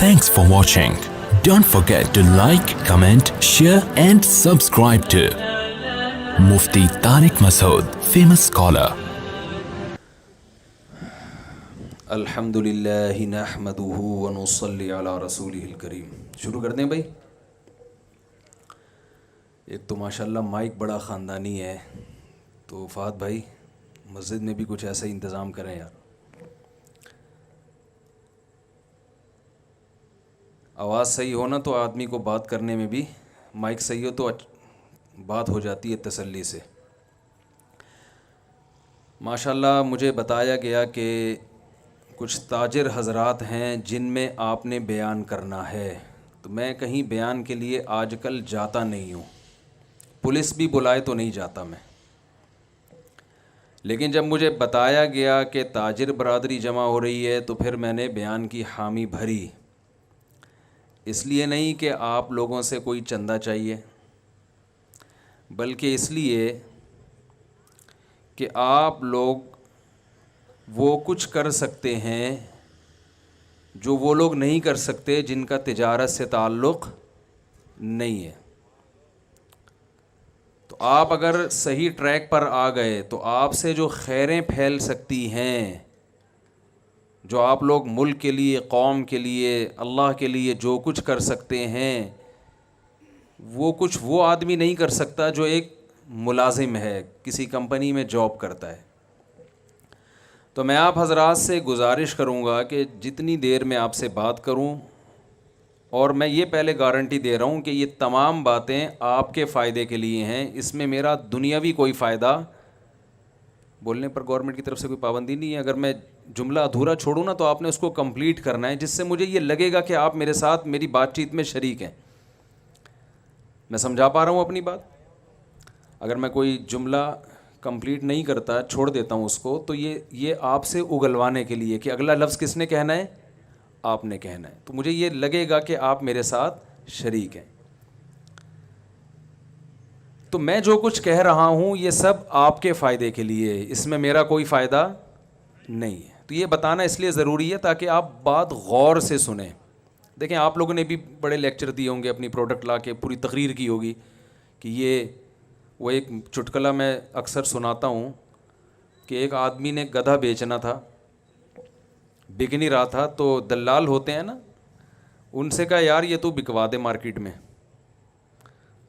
Thanks for watching. Don't forget to like, comment, share and subscribe to Mufti Tariq Masood, famous scholar. الحمدللہ نحمدہ ونصلی علی رسولہ الکریم. شروع کر دیں بھائی. ایک تو ماشاءاللہ مائک بڑا خاندانی ہے، تو فہد بھائی مسجد میں بھی کچھ ایسا ہی انتظام کریں یار. آواز صحیح ہو نا تو آدمی کو بات کرنے میں بھی، مائک صحیح ہو تو بات ہو جاتی ہے تسلی سے. ماشاءاللہ مجھے بتایا گیا کہ کچھ تاجر حضرات ہیں جن میں آپ نے بیان کرنا ہے، تو میں کہیں بیان کے لیے آج کل جاتا نہیں ہوں. پولیس بھی بلائے تو نہیں جاتا میں. لیکن جب مجھے بتایا گیا کہ تاجر برادری جمع ہو رہی ہے تو پھر میں نے بیان کی حامی بھری. اس لیے نہیں کہ آپ لوگوں سے کوئی چندہ چاہیے، بلکہ اس لیے کہ آپ لوگ وہ کچھ کر سکتے ہیں جو وہ لوگ نہیں کر سکتے جن کا تجارت سے تعلق نہیں ہے. تو آپ اگر صحیح ٹریک پر آ گئے تو آپ سے جو خیریں پھیل سکتی ہیں، جو آپ لوگ ملک کے لیے، قوم کے لیے، اللہ کے لیے جو کچھ کر سکتے ہیں، وہ کچھ وہ آدمی نہیں کر سکتا جو ایک ملازم ہے، کسی کمپنی میں جاب کرتا ہے. تو میں آپ حضرات سے گزارش کروں گا کہ جتنی دیر میں آپ سے بات کروں، اور میں یہ پہلے گارنٹی دے رہا ہوں کہ یہ تمام باتیں آپ کے فائدے کے لیے ہیں، اس میں میرا دنیاوی کوئی فائدہ، بولنے پر گورنمنٹ کی طرف سے کوئی پابندی نہیں ہے. اگر میں جملہ ادھورا چھوڑوں نا تو آپ نے اس کو کمپلیٹ کرنا ہے، جس سے مجھے یہ لگے گا کہ آپ میرے ساتھ میری بات چیت میں شریک ہیں. میں سمجھا پا رہا ہوں اپنی بات؟ اگر میں کوئی جملہ کمپلیٹ نہیں کرتا، چھوڑ دیتا ہوں اس کو، تو یہ آپ سے اگلوانے کے لیے کہ اگلا لفظ کس نے کہنا ہے، آپ نے کہنا ہے. تو مجھے یہ لگے گا کہ آپ میرے ساتھ شریک ہیں. تو میں جو کچھ کہہ رہا ہوں یہ سب آپ کے فائدے کے لیے، اس میں میرا کوئی فائدہ نہیں ہے. تو یہ بتانا اس لیے ضروری ہے تاکہ آپ بات غور سے سنیں. دیکھیں آپ لوگوں نے بھی بڑے لیکچر دیے ہوں گے، اپنی پروڈکٹ لا کے پوری تقریر کی ہوگی کہ یہ وہ ایک چٹکلا میں اکثر سناتا ہوں کہ ایک آدمی نے گدھا بیچنا تھا، بک نہیں رہا تھا، تو دلال ہوتے ہیں نا، ان سے کہا یار یہ تو بکوا دے مارکیٹ میں.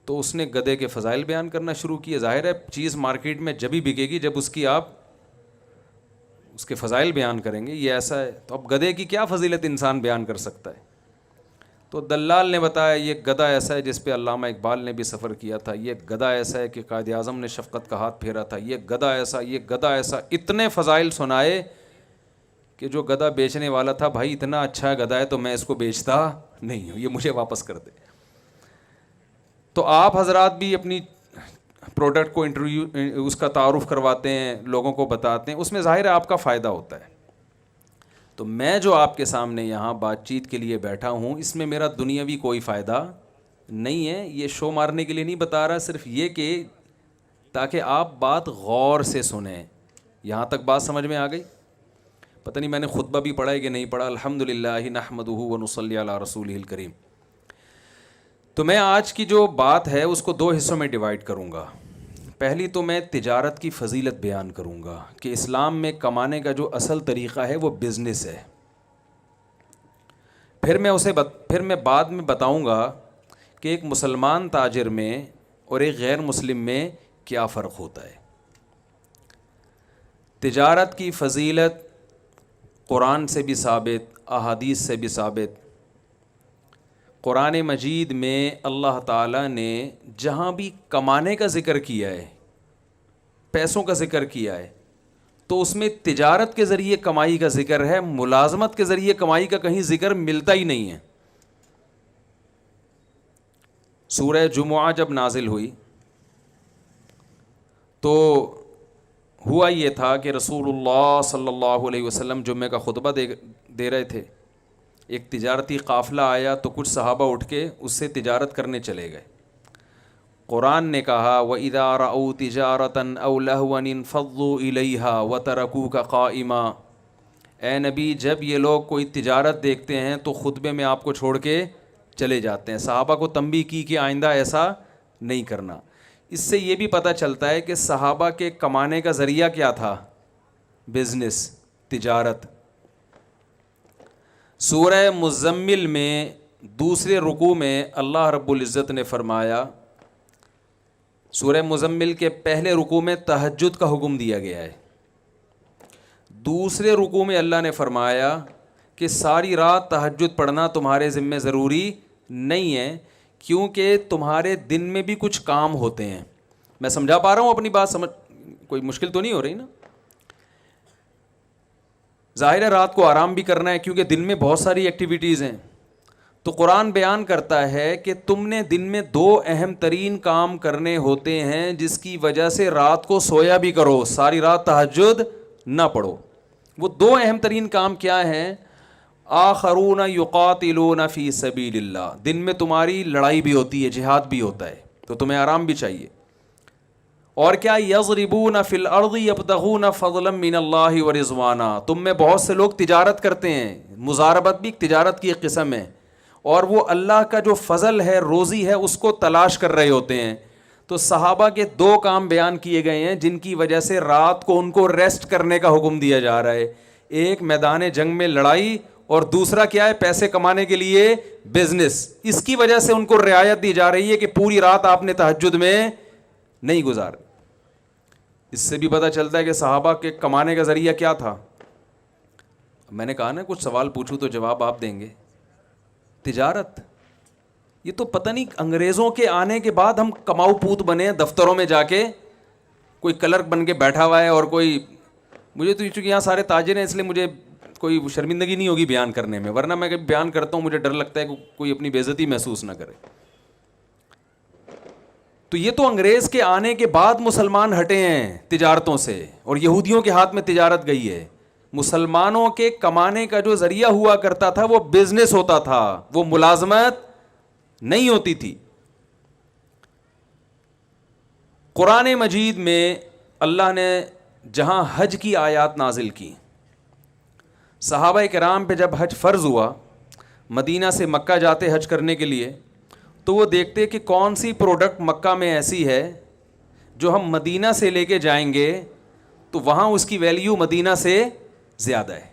تو اس نے گدھے کے فضائل بیان کرنا شروع کیے. ظاہر ہے چیز مارکیٹ میں جبھی بکے گی جب اس کی آپ اس کے فضائل بیان کریں گے. یہ ایسا ہے، تو اب گدھے کی کیا فضیلت انسان بیان کر سکتا ہے؟ تو دلال نے بتایا یہ گدھا ایسا ہے جس پہ علامہ اقبال نے بھی سفر کیا تھا، یہ گدھا ایسا ہے کہ قائد اعظم نے شفقت کا ہاتھ پھیرا تھا، یہ گدھا ایسا، یہ گدھا ایسا. اتنے فضائل سنائے کہ جو گدھا بیچنے والا تھا، بھائی اتنا اچھا گدھا ہے تو میں اس کو بیچتا نہیں ہوں، یہ مجھے واپس کر دے. تو آپ حضرات بھی اپنی پروڈکٹ کو انٹرویو، اس کا تعارف کرواتے ہیں، لوگوں کو بتاتے ہیں، اس میں ظاہر ہے آپ کا فائدہ ہوتا ہے. تو میں جو آپ کے سامنے یہاں بات چیت کے لیے بیٹھا ہوں، اس میں میرا دنیاوی کوئی فائدہ نہیں ہے. یہ شو مارنے کے لیے نہیں بتا رہا، صرف یہ کہ تاکہ آپ بات غور سے سنیں. یہاں تک بات سمجھ میں آ گئی؟ پتہ نہیں میں نے خطبہ بھی پڑھا ہے کہ نہیں پڑھا. الحمدللہ نحمدہ ونصلی علی رسولہ الکریم. تو میں آج کی جو بات ہے اس کو دو حصوں میں ڈیوائیڈ کروں گا. پہلی تو میں تجارت کی فضیلت بیان کروں گا کہ اسلام میں کمانے کا جو اصل طریقہ ہے وہ بزنس ہے. پھر میں بعد میں بتاؤں گا کہ ایک مسلمان تاجر میں اور ایک غیر مسلم میں کیا فرق ہوتا ہے. تجارت کی فضیلت قرآن سے بھی ثابت، احادیث سے بھی ثابت. قرآن مجید میں اللہ تعالیٰ نے جہاں بھی کمانے کا ذکر کیا ہے، پیسوں کا ذکر کیا ہے، تو اس میں تجارت کے ذریعے کمائی کا ذکر ہے. ملازمت کے ذریعے کمائی کا کہیں ذکر ملتا ہی نہیں ہے. سورہ جمعہ جب نازل ہوئی تو ہوا یہ تھا کہ رسول اللہ صلی اللہ علیہ وسلم جمعہ کا خطبہ دے رہے تھے. ایک تجارتی قافلہ آیا تو کچھ صحابہ اٹھ کے اس سے تجارت کرنے چلے گئے. قرآن نے کہا وَإِذَا رَأَوْا تِجَارَةً أَوْ لَهْوًا انفَضُّوا إِلَيْهَا وَتَرَكُوكَ قَائِمًا. اے نبی جب یہ لوگ کوئی تجارت دیکھتے ہیں تو خطبے میں آپ کو چھوڑ کے چلے جاتے ہیں. صحابہ کو تنبیہ کی کہ آئندہ ایسا نہیں کرنا. اس سے یہ بھی پتہ چلتا ہے کہ صحابہ کے کمانے کا ذریعہ کیا تھا؟ بزنس، تجارت. سورہ مزمل میں دوسرے رکوع میں اللہ رب العزت نے فرمایا، سورہ مزمل کے پہلے رکوع میں تہجد کا حکم دیا گیا ہے. دوسرے رکوع میں اللہ نے فرمایا کہ ساری رات تہجد پڑھنا تمہارے ذمہ ضروری نہیں ہے، کیونکہ تمہارے دن میں بھی کچھ کام ہوتے ہیں. میں سمجھا پا رہا ہوں اپنی بات؟ سمجھ کوئی مشکل تو نہیں ہو رہی نا؟ ظاہر ہے رات کو آرام بھی کرنا ہے کیونکہ دن میں بہت ساری ایکٹیویٹیز ہیں. تو قرآن بیان کرتا ہے کہ تم نے دن میں 2 اہم ترین کام کرنے ہوتے ہیں جس کی وجہ سے رات کو سویا بھی کرو، ساری رات تہجد نہ پڑھو. وہ 2 اہم ترین کام کیا ہیں؟ آخرون یقاتلون فی سبیل اللہ، دن میں تمہاری لڑائی بھی ہوتی ہے، جہاد بھی ہوتا ہے، تو تمہیں آرام بھی چاہیے. اور کیا؟ یضربون فی الارض یبتغون فضلا من اللہ ورضوانا، تم میں بہت سے لوگ تجارت کرتے ہیں، مزاربت بھی تجارت کی ایک قسم ہے، اور وہ اللہ کا جو فضل ہے، روزی ہے، اس کو تلاش کر رہے ہوتے ہیں. تو صحابہ کے 2 کام بیان کیے گئے ہیں جن کی وجہ سے رات کو ان کو ریسٹ کرنے کا حکم دیا جا رہا ہے. ایک میدان جنگ میں لڑائی، اور دوسرا کیا ہے؟ پیسے کمانے کے لیے بزنس. اس کی وجہ سے ان کو رعایت دی جا رہی ہے کہ پوری رات آپ نے تہجد میں نہیں گزار. اس سے بھی پتہ چلتا ہے کہ صحابہ کے کمانے کا ذریعہ کیا تھا. میں نے کہا نا کچھ سوال پوچھوں تو جواب آپ دیں گے. تجارت. یہ تو پتہ نہیں انگریزوں کے آنے کے بعد ہم کماؤ پوت بنے ہیں، دفتروں میں جا کے کوئی کلرک بن کے بیٹھا ہوا ہے، اور کوئی مجھے تو چونکہ یہاں سارے تاجر ہیں اس لیے مجھے کوئی شرمندگی نہیں ہوگی بیان کرنے میں، ورنہ میں کبھی بیان کرتا ہوں مجھے ڈر لگتا ہے کہ کوئی اپنی بے عزتی محسوس نہ کرے. تو یہ تو انگریز کے آنے کے بعد مسلمان ہٹے ہیں تجارتوں سے، اور یہودیوں کے ہاتھ میں تجارت گئی ہے. مسلمانوں کے کمانے کا جو ذریعہ ہوا کرتا تھا وہ بزنس ہوتا تھا، وہ ملازمت نہیں ہوتی تھی. قرآن مجید میں اللہ نے جہاں حج کی آیات نازل کی، صحابہ کرام پہ جب حج فرض ہوا، مدینہ سے مکہ جاتے حج کرنے کے لیے، تو وہ دیکھتے کہ کون سی پروڈکٹ مکہ میں ایسی ہے جو ہم مدینہ سے لے کے جائیں گے تو وہاں اس کی ویلیو مدینہ سے زیادہ ہے،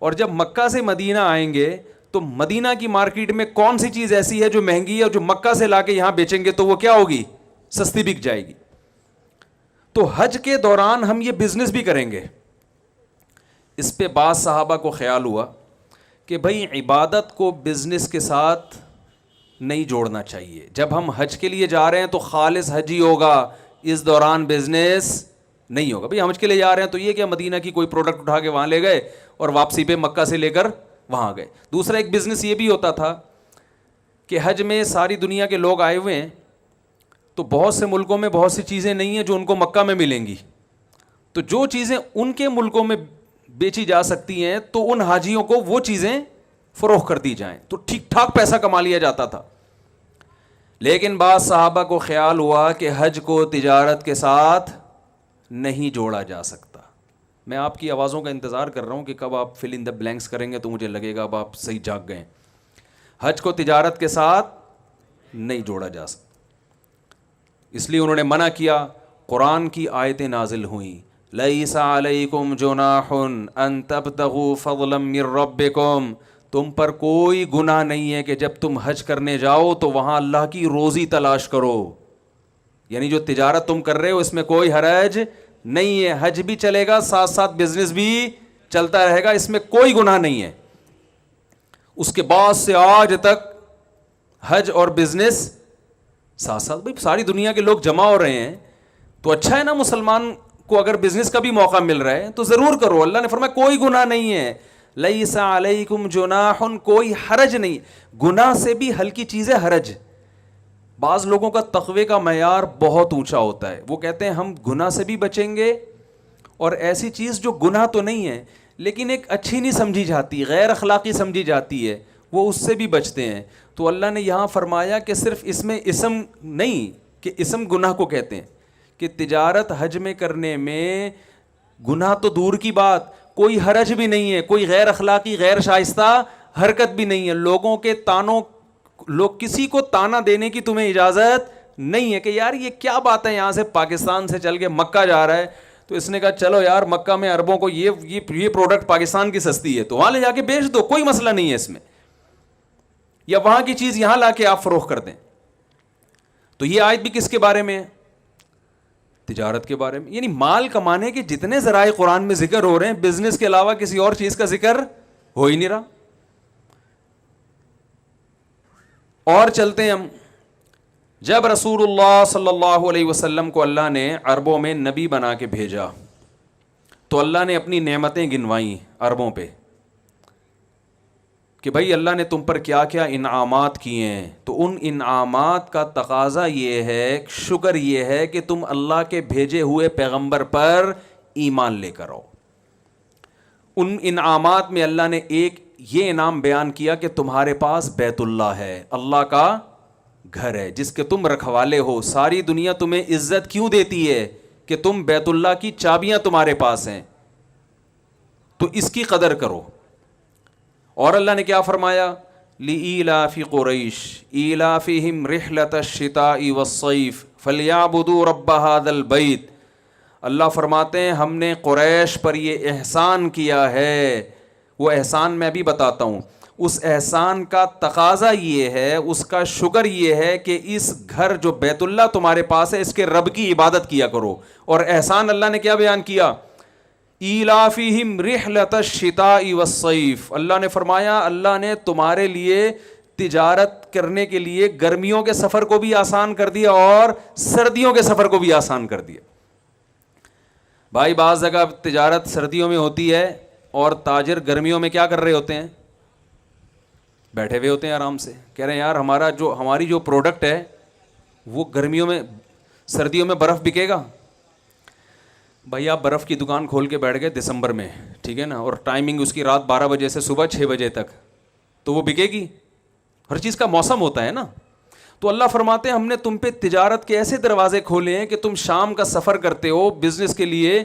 اور جب مکہ سے مدینہ آئیں گے تو مدینہ کی مارکیٹ میں کون سی چیز ایسی ہے جو مہنگی ہے اور جو مکہ سے لا کے یہاں بیچیں گے تو وہ کیا ہوگی؟ سستی بک جائے گی. تو حج کے دوران ہم یہ بزنس بھی کریں گے. اس پہ بعض صحابہ کو خیال ہوا کہ بھائی عبادت کو بزنس کے ساتھ نہیں جوڑنا چاہیے. جب ہم حج کے لیے جا رہے ہیں تو خالص حج ہی ہوگا، اس دوران بزنس نہیں ہوگا. بھائی ہم حج کے لیے جا رہے ہیں تو یہ کیا مدینہ کی کوئی پروڈکٹ اٹھا کے وہاں لے گئے اور واپسی پہ مکہ سے لے کر وہاں گئے. دوسرا ایک بزنس یہ بھی ہوتا تھا کہ حج میں ساری دنیا کے لوگ آئے ہوئے ہیں، تو بہت سے ملکوں میں بہت سی چیزیں نہیں ہیں جو ان کو مکہ میں ملیں گی، تو جو چیزیں ان کے ملکوں میں بیچی جا سکتی ہیں تو ان حاجیوں کو وہ چیزیں فروخت کر دی جائیں، تو ٹھیک ٹھاک پیسہ کما لیا جاتا تھا. لیکن بعض صحابہ کو خیال ہوا کہ حج کو تجارت کے ساتھ نہیں جوڑا جا سکتا. میں آپ کی آوازوں کا انتظار کر رہا ہوں کہ کب آپ فل ان دا بلینکس کریں گے تو مجھے لگے گا اب آپ صحیح جاگ گئے. حج کو تجارت کے ساتھ نہیں جوڑا جا سکتا، اس لیے انہوں نے منع کیا. قرآن کی آیتیں نازل ہوئیں، لیس علیکم جناح ان تبتغوا فضلا من ربکم، تم پر کوئی گناہ نہیں ہے کہ جب تم حج کرنے جاؤ تو وہاں اللہ کی روزی تلاش کرو. یعنی جو تجارت تم کر رہے ہو اس میں کوئی حرج نہیں ہے، حج بھی چلے گا ساتھ ساتھ بزنس بھی چلتا رہے گا، اس میں کوئی گناہ نہیں ہے. اس کے بعد سے آج تک حج اور بزنس ساتھ ساتھ. بھائی ساری دنیا کے لوگ جمع ہو رہے ہیں تو اچھا ہے نا، مسلمان کو اگر بزنس کا بھی موقع مل رہا ہے تو ضرور کرو. اللہ نے فرمایا کوئی گناہ نہیں ہے، لیس علیکم جناح، کوئی حرج نہیں. گناہ سے بھی ہلکی چیز ہے حرج. بعض لوگوں کا تقوی کا معیار بہت اونچا ہوتا ہے، وہ کہتے ہیں ہم گناہ سے بھی بچیں گے، اور ایسی چیز جو گناہ تو نہیں ہے لیکن ایک اچھی نہیں سمجھی جاتی، غیر اخلاقی سمجھی جاتی ہے، وہ اس سے بھی بچتے ہیں. تو اللہ نے یہاں فرمایا کہ صرف اس میں اسم نہیں کہ اسم گناہ کو کہتے ہیں، کہ تجارت حج میں کرنے میں گناہ تو دور کی بات، کوئی حرج بھی نہیں ہے, کوئی غیر اخلاقی غیر شائستہ حرکت بھی نہیں ہے. لوگوں کے تانوں, کسی کو تانا دینے کی تمہیں اجازت نہیں ہے کہ یار یہ کیا بات ہے, یہاں سے پاکستان سے چل کے مکہ جا رہا ہے, تو اس نے کہا چلو یار مکہ میں عربوں کو یہ پروڈکٹ پاکستان کی سستی ہے تو وہاں لے جا کے بیچ دو, کوئی مسئلہ نہیں ہے اس میں, یا وہاں کی چیز یہاں لا کے آپ فروخت کر دیں. تو یہ آیت بھی کس کے بارے میں ہے؟ تجارت کے بارے میں. یعنی مال کمانے کے جتنے ذرائع قرآن میں ذکر ہو رہے ہیں, بزنس کے علاوہ کسی اور چیز کا ذکر ہو ہی نہیں رہا. اور چلتے ہیں ہم. جب رسول اللہ صلی اللہ علیہ وسلم کو اللہ نے عربوں میں نبی بنا کے بھیجا تو اللہ نے اپنی نعمتیں گنوائیں عربوں پہ کہ بھائی اللہ نے تم پر کیا کیا انعامات کیے ہیں. تو ان انعامات کا تقاضا یہ ہے, شکر یہ ہے کہ تم اللہ کے بھیجے ہوئے پیغمبر پر ایمان لے کر آؤ. ان انعامات میں اللہ نے ایک یہ انعام بیان کیا کہ تمہارے پاس بیت اللہ ہے, اللہ کا گھر ہے جس کے تم رکھوالے ہو. ساری دنیا تمہیں عزت کیوں دیتی ہے کہ تم بیت اللہ کی چابیاں تمہارے پاس ہیں, تو اس کی قدر کرو. اور اللہ نے کیا فرمایا, لِإِيلَافِ قُرَيْشٍ إِيلَافِهِمْ رِحْلَةَ الشِّتَاءِ وَالصَّيْفِ فَلْيَعْبُدُوا رَبَّ هَذَا الْبَيْتِ. اللہ فرماتے ہیں ہم نے قریش پر یہ احسان کیا ہے. وہ احسان میں بھی بتاتا ہوں. اس احسان کا تقاضا یہ ہے, اس کا شکر یہ ہے کہ اس گھر جو بیت اللہ تمہارے پاس ہے اس کے رب کی عبادت کیا کرو. اور احسان اللہ نے کیا بیان کیا, ایلافہم رحلۃ الشتاء والصیف. اللہ نے فرمایا اللہ نے تمہارے لیے تجارت کرنے کے لیے گرمیوں کے سفر کو بھی آسان کر دیا اور سردیوں کے سفر کو بھی آسان کر دیا. بھائی بعض جگہ تجارت سردیوں میں ہوتی ہے اور تاجر گرمیوں میں کیا کر رہے ہوتے ہیں, بیٹھے ہوئے ہوتے ہیں آرام سے, کہہ رہے ہیں یار ہماری جو پروڈکٹ ہے وہ گرمیوں میں سردیوں میں برف بکے گا. بھائی آپ برف کی دکان کھول کے بیٹھ گئے دسمبر میں, ٹھیک ہے نا, اور ٹائمنگ اس کی رات 12 بجے سے صبح 6 بجے تک, تو وہ بکے گی؟ ہر چیز کا موسم ہوتا ہے نا. تو اللہ فرماتے ہیں ہم نے تم پہ تجارت کے ایسے دروازے کھولے ہیں کہ تم شام کا سفر کرتے ہو بزنس کے لیے,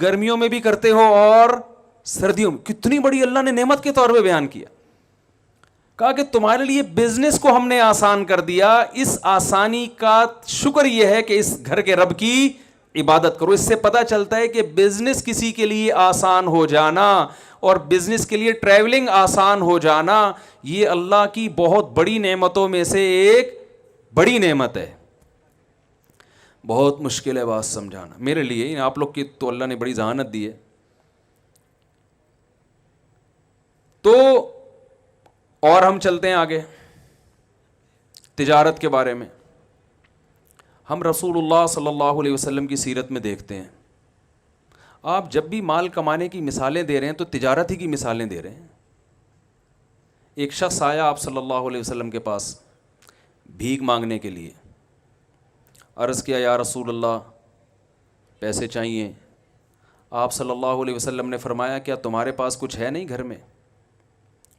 گرمیوں میں بھی کرتے ہو اور سردیوں میں. کتنی بڑی اللہ نے نعمت کے طور پہ بیان کیا. کہا کہ تمہارے لیے بزنس کو ہم نے آسان کر دیا. اس آسانی کا شکر یہ ہے کہ اس گھر کے رب کی عبادت کرو. اس سے پتہ چلتا ہے کہ بزنس کسی کے لیے آسان ہو جانا اور بزنس کے لیے ٹریولنگ آسان ہو جانا یہ اللہ کی بہت بڑی نعمتوں میں سے ایک بڑی نعمت ہے. بہت مشکل ہے بات سمجھانا میرے لیے, آپ لوگ کی تو اللہ نے بڑی ذہانت دی ہے. تو اور ہم چلتے ہیں آگے تجارت کے بارے میں. ہم رسول اللہ صلی اللہ علیہ وسلم کی سیرت میں دیکھتے ہیں, آپ جب بھی مال کمانے کی مثالیں دے رہے ہیں تو تجارت ہی کی مثالیں دے رہے ہیں. ایک شخص آیا آپ صلی اللہ علیہ وسلم کے پاس بھیک مانگنے کے لیے, عرض کیا یا رسول اللہ پیسے چاہیے. آپ صلی اللہ علیہ وسلم نے فرمایا کیا تمہارے پاس کچھ ہے نہیں گھر میں؟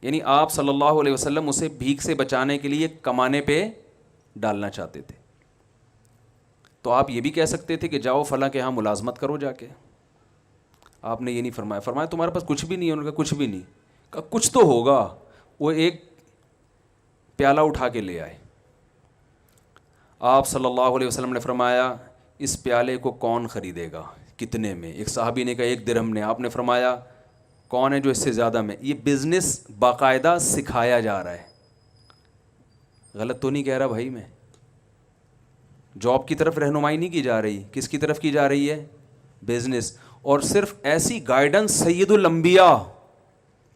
یعنی آپ صلی اللہ علیہ وسلم اسے بھیک سے بچانے کے لیے کمانے پہ ڈالنا چاہتے تھے. تو آپ یہ بھی کہہ سکتے تھے کہ جاؤ فلاں کے ہاں ملازمت کرو جا کے. آپ نے یہ نہیں فرمایا, فرمایا تمہارے پاس کچھ بھی نہیں ہے. انہوں نے کہا کچھ بھی نہیں. کہا کچھ تو ہوگا. وہ ایک پیالہ اٹھا کے لے آئے. آپ صلی اللہ علیہ وسلم نے فرمایا اس پیالے کو کون خریدے گا, کتنے میں؟ ایک صحابی نے کہا 1 درہم نے. آپ نے فرمایا کون ہے جو اس سے زیادہ میں؟ یہ بزنس باقاعدہ سکھایا جا رہا ہے. غلط تو نہیں کہہ رہا بھائی میں؟ جاب کی طرف رہنمائی نہیں کی جا رہی, کس کی طرف کی جا رہی ہے؟ بزنس. اور صرف ایسی گائیڈنس سید الانبیاء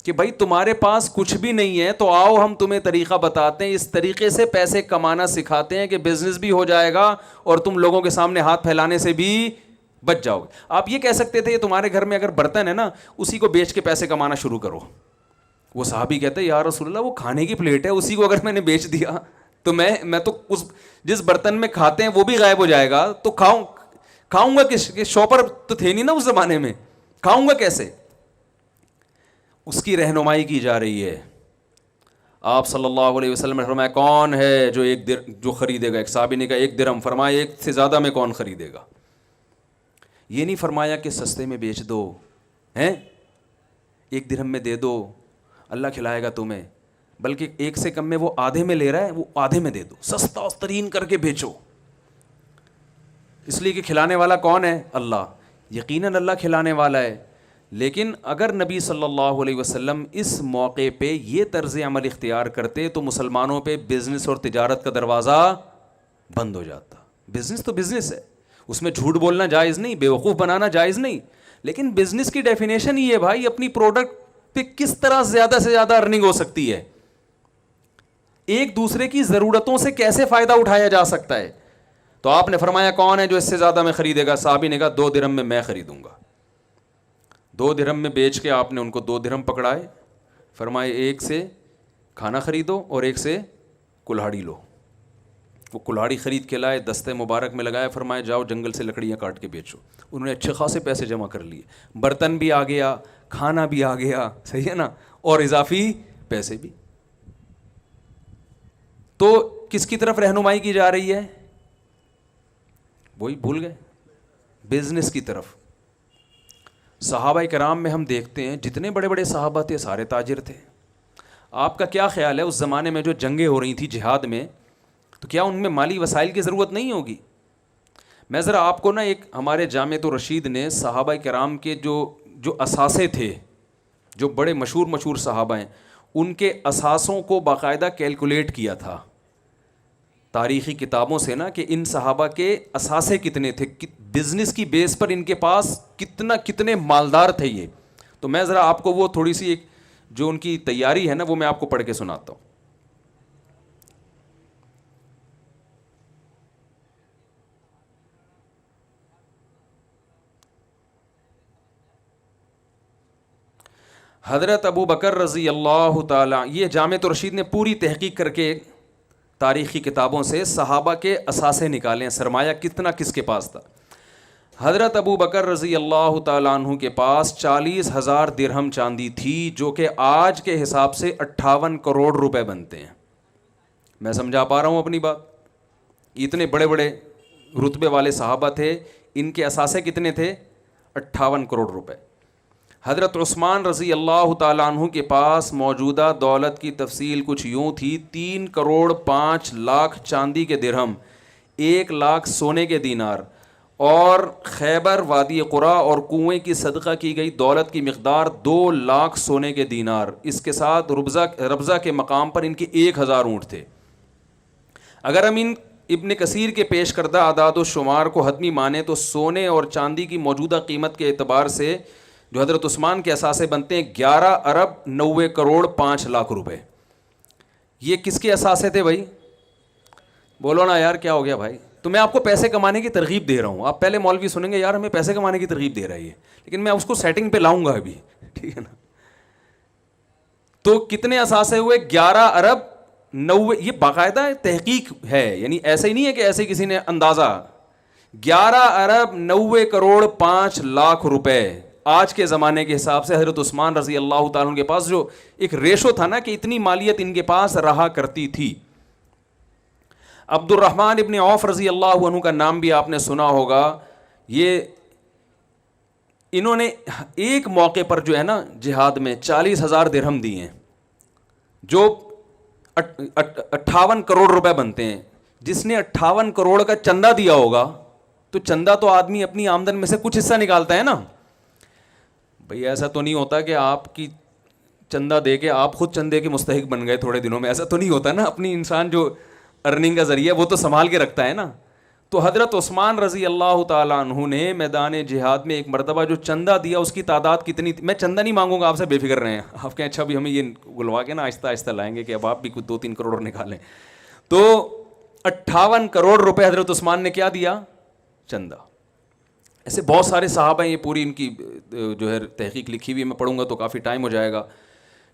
کہ بھائی تمہارے پاس کچھ بھی نہیں ہے تو آؤ ہم تمہیں طریقہ بتاتے ہیں, اس طریقے سے پیسے کمانا سکھاتے ہیں کہ بزنس بھی ہو جائے گا اور تم لوگوں کے سامنے ہاتھ پھیلانے سے بھی بچ جاؤ گے. آپ یہ کہہ سکتے تھے تمہارے گھر میں اگر برتن ہے نا اسی کو بیچ کے پیسے کمانا شروع کرو. وہ صحابی کہتے ہیں یا رسول اللہ وہ کھانے کی پلیٹ ہے, اسی کو اگر میں نے بیچ دیا تو میں تو اس جس برتن میں کھاتے ہیں وہ بھی غائب ہو جائے گا, تو کھاؤں گا کس؟ شاپر تو تھے نہیں نا اس زمانے میں, کھاؤں گا کیسے؟ اس کی رہنمائی کی جا رہی ہے. آپ صلی اللہ علیہ وسلم نے فرمایا کون ہے جو خریدے گا؟ ایک صحابی نے کہا 1 درہم. فرمایا 1 سے زیادہ میں کون خریدے گا؟ یہ نہیں فرمایا کہ سستے میں بیچ دو ہیں, 1 درہم میں دے دو, اللہ کھلائے گا تمہیں, بلکہ 1 سے کم میں وہ آدھے میں لے رہا ہے, وہ آدھے میں دے دو, سستا ترین کر کے بیچو, اس لیے کہ کھلانے والا کون ہے؟ اللہ. یقیناً اللہ کھلانے والا ہے, لیکن اگر نبی صلی اللہ علیہ وسلم اس موقع پہ یہ طرز عمل اختیار کرتے تو مسلمانوں پہ بزنس اور تجارت کا دروازہ بند ہو جاتا. بزنس تو بزنس ہے, اس میں جھوٹ بولنا جائز نہیں, بیوقوف بنانا جائز نہیں, لیکن بزنس کی ڈیفینیشن یہ ہے بھائی اپنی پروڈکٹ پہ کس طرح زیادہ سے زیادہ ارننگ ہو سکتی ہے, ایک دوسرے کی ضرورتوں سے کیسے فائدہ اٹھایا جا سکتا ہے. تو آپ نے فرمایا کون ہے جو اس سے زیادہ میں خریدے گا؟ صحابی نے کہا 2 درہم میں خریدوں گا. 2 درہم میں بیچ کے آپ نے ان کو 2 درہم پکڑائے, فرمائے 1 سے کھانا خریدو اور 1 سے کلہاڑی لو. وہ کلہاڑی خرید کے لائے, دستے مبارک میں لگایا, فرمایا جاؤ جنگل سے لکڑیاں کاٹ کے بیچو. انہوں نے اچھے خاصے پیسے جمع کر لیے, برتن بھی آ گیا, کھانا بھی آ گیا, صحیح ہے نا, اور اضافی پیسے بھی. تو کس کی طرف رہنمائی کی جا رہی ہے؟ وہی بھول گئے, بزنس کی طرف. صحابہ کرام میں ہم دیکھتے ہیں جتنے بڑے بڑے صحابہ تھے سارے تاجر تھے. آپ کا کیا خیال ہے اس زمانے میں جو جنگیں ہو رہی تھیں جہاد میں, تو کیا ان میں مالی وسائل کی ضرورت نہیں ہوگی؟ میں ذرا آپ کو نا ایک ہمارے جامعۃ الرشید نے صحابہ کرام کے جو اثاثے تھے, جو بڑے مشہور صحابہ ہیں, ان کے اثاثوں کو باقاعدہ کیلکولیٹ کیا تھا تاریخی کتابوں سے نا, کہ ان صحابہ کے اثاثے کتنے تھے, بزنس کی بیس پر ان کے پاس کتنے مالدار تھے یہ. تو میں ذرا آپ کو وہ تھوڑی سی ایک جو ان کی تیاری ہے نا وہ میں آپ کو پڑھ کے سناتا ہوں. حضرت ابو بکر رضی اللہ تعالیٰ, یہ جامعۃ الرشید نے پوری تحقیق کر کے تاریخی کتابوں سے صحابہ کے اثاثے نکالے ہیں, سرمایہ کتنا کس کے پاس تھا. حضرت ابو بکر رضی اللہ تعالیٰ عنہ کے پاس 40,000 درہم چاندی تھی, جو کہ آج کے حساب سے 58 کروڑ روپے بنتے ہیں. میں سمجھا پا رہا ہوں اپنی بات؟ اتنے بڑے بڑے رتبے والے صحابہ تھے, ان کے اثاثے کتنے تھے؟ 58 کروڑ روپے. حضرت عثمان رضی اللہ تعالیٰ عنہ کے پاس موجودہ دولت کی تفصیل کچھ یوں تھی: 3 کروڑ 5 لاکھ چاندی کے درہم, 1 لاکھ سونے کے دینار, اور خیبر, وادی قرا اور کنویں کی صدقہ کی گئی دولت کی مقدار 2 لاکھ سونے کے دینار. اس کے ساتھ ربضہ کے مقام پر ان کے 1000 اونٹ تھے. اگر ہم ان ابن کثیر کے پیش کردہ اعداد و شمار کو حتمی مانیں تو سونے اور چاندی کی موجودہ قیمت کے اعتبار سے جو حضرت عثمان کے اثاثے بنتے ہیں 11 ارب 90 کروڑ 5 لاکھ روپے. یہ کس کے اثاثے تھے بھائی؟ بولو نا یار, کیا ہو گیا بھائی؟ تو میں آپ کو پیسے کمانے کی ترغیب دے رہا ہوں. آپ پہلے مولوی سنیں گے یار ہمیں پیسے کمانے کی ترغیب دے رہا ہے یہ, لیکن میں اس کو سیٹنگ پہ لاؤں گا ابھی, ٹھیک ہے نا. تو کتنے اثاثے ہوئے؟ 11 ارب 90. یہ باقاعدہ تحقیق ہے, یعنی ایسا ہی نہیں ہے کہ ایسے کسی نے اندازہ. 11 ارب 90 کروڑ 5 لاکھ روپے آج کے زمانے کے حساب سے حضرت عثمان رضی اللہ تعالیٰ کے پاس جو ایک ریشو تھا نا کہ اتنی مالیت ان کے پاس رہا کرتی تھی. عبد الرحمن ابن عوف رضی اللہ عنہ کا نام بھی آپ نے سنا ہوگا. یہ انہوں نے ایک موقع پر جو ہے نا جہاد میں 40,000 درہم دیے ہیں, جو 58 کروڑ روپے بنتے ہیں. جس نے 58 کروڑ کا چندہ دیا ہوگا, تو چندہ تو آدمی اپنی آمدن میں سے کچھ حصہ نکالتا ہے نا بھئی. ایسا تو نہیں ہوتا کہ آپ کی چندہ دے کے آپ خود چندے کے مستحق بن گئے تھوڑے دنوں میں, ایسا تو نہیں ہوتا نا. اپنی انسان جو ارننگ کا ذریعہ وہ تو سنبھال کے رکھتا ہے نا. تو حضرت عثمان رضی اللہ تعالیٰ عنہ نے میدان جہاد میں ایک مرتبہ جو چندہ دیا اس کی تعداد کتنی تھی؟ میں چندہ نہیں مانگوں گا آپ سے, بے فکر رہیں. آپ کہیں اچھا بھی ہمیں یہ گلوا کے نا آہستہ آہستہ لائیں گے کہ اب آپ بھی کچھ 2-3 کروڑ نکالیں. تو 58 کروڑ روپے حضرت عثمان نے کیا دیا؟ چندہ. ایسے بہت سارے صحابہ ہیں, یہ پوری ان کی جو ہے تحقیق لکھی ہوئی, میں پڑھوں گا تو کافی ٹائم ہو جائے گا.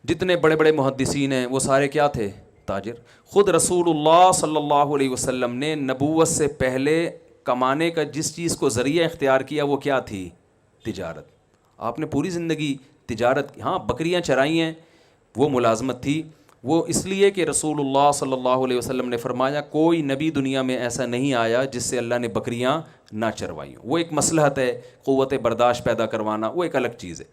جتنے بڑے بڑے محدثین ہیں وہ سارے کیا تھے؟ تاجر. خود رسول اللہ صلی اللہ علیہ وسلم نے نبوت سے پہلے کمانے کا جس چیز کو ذریعہ اختیار کیا وہ کیا تھی؟ تجارت. آپ نے پوری زندگی تجارت کی. ہاں بکریاں چرائی ہیں, وہ ملازمت تھی. وہ اس لیے کہ رسول اللہ صلی اللہ علیہ وسلم نے فرمایا کوئی نبی دنیا میں ایسا نہیں آیا جس سے اللہ نے بکریاں نہ چروائی ہوں. وہ ایک مصلحت ہے, قوت برداشت پیدا کروانا, وہ ایک الگ چیز ہے.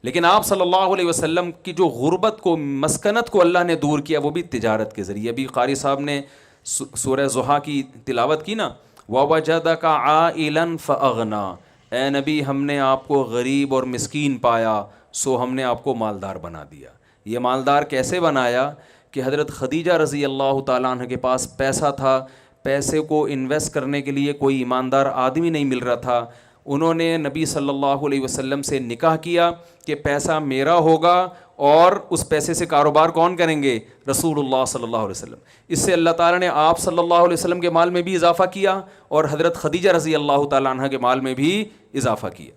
لیکن آپ صلی اللہ علیہ وسلم کی جو غربت کو، مسکنت کو اللہ نے دور کیا وہ بھی تجارت کے ذریعے. ابھی قاری صاحب نے سورہ ضحیٰ کی تلاوت کی نا، وَوَجَدَكَ عَائِلًا فَأَغْنَا، اے نبی ہم نے آپ کو غریب اور مسکین پایا سو ہم نے آپ کو مالدار بنا دیا. یہ مالدار کیسے بنایا کہ حضرت خدیجہ رضی اللہ تعالیٰ عنہ کے پاس پیسہ تھا، پیسے کو انویسٹ کرنے کے لیے کوئی ایماندار آدمی نہیں مل رہا تھا. انہوں نے نبی صلی اللہ علیہ وسلم سے نکاح کیا کہ پیسہ میرا ہوگا اور اس پیسے سے کاروبار کون کریں گے؟ رسول اللہ صلی اللہ علیہ وسلم. اس سے اللہ تعالیٰ نے آپ صلی اللہ علیہ وسلم کے مال میں بھی اضافہ کیا اور حضرت خدیجہ رضی اللہ تعالیٰ عنہ کے مال میں بھی اضافہ کیا.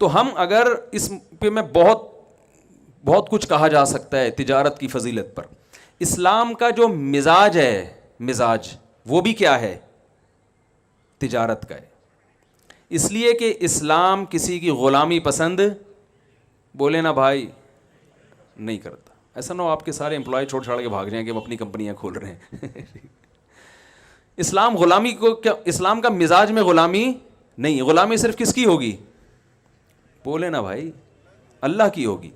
تو ہم اگر اس پہ میں بہت کچھ کہا جا سکتا ہے تجارت کی فضیلت پر. اسلام کا جو مزاج ہے، مزاج وہ بھی کیا ہے؟ تجارت کا ہے. اس لیے کہ اسلام کسی کی غلامی پسند، بولے نا بھائی، نہیں کرتا. ایسا نہ ہو آپ کے سارے امپلائی چھوڑ چھاڑ کے بھاگ جائیں کہ وہ اپنی کمپنیاں کھول رہے ہیں. اسلام غلامی کو کیا، اسلام کا مزاج میں غلامی نہیں. غلامی صرف کس کی ہوگی؟ بولے نا بھائی، اللہ کی ہوگی.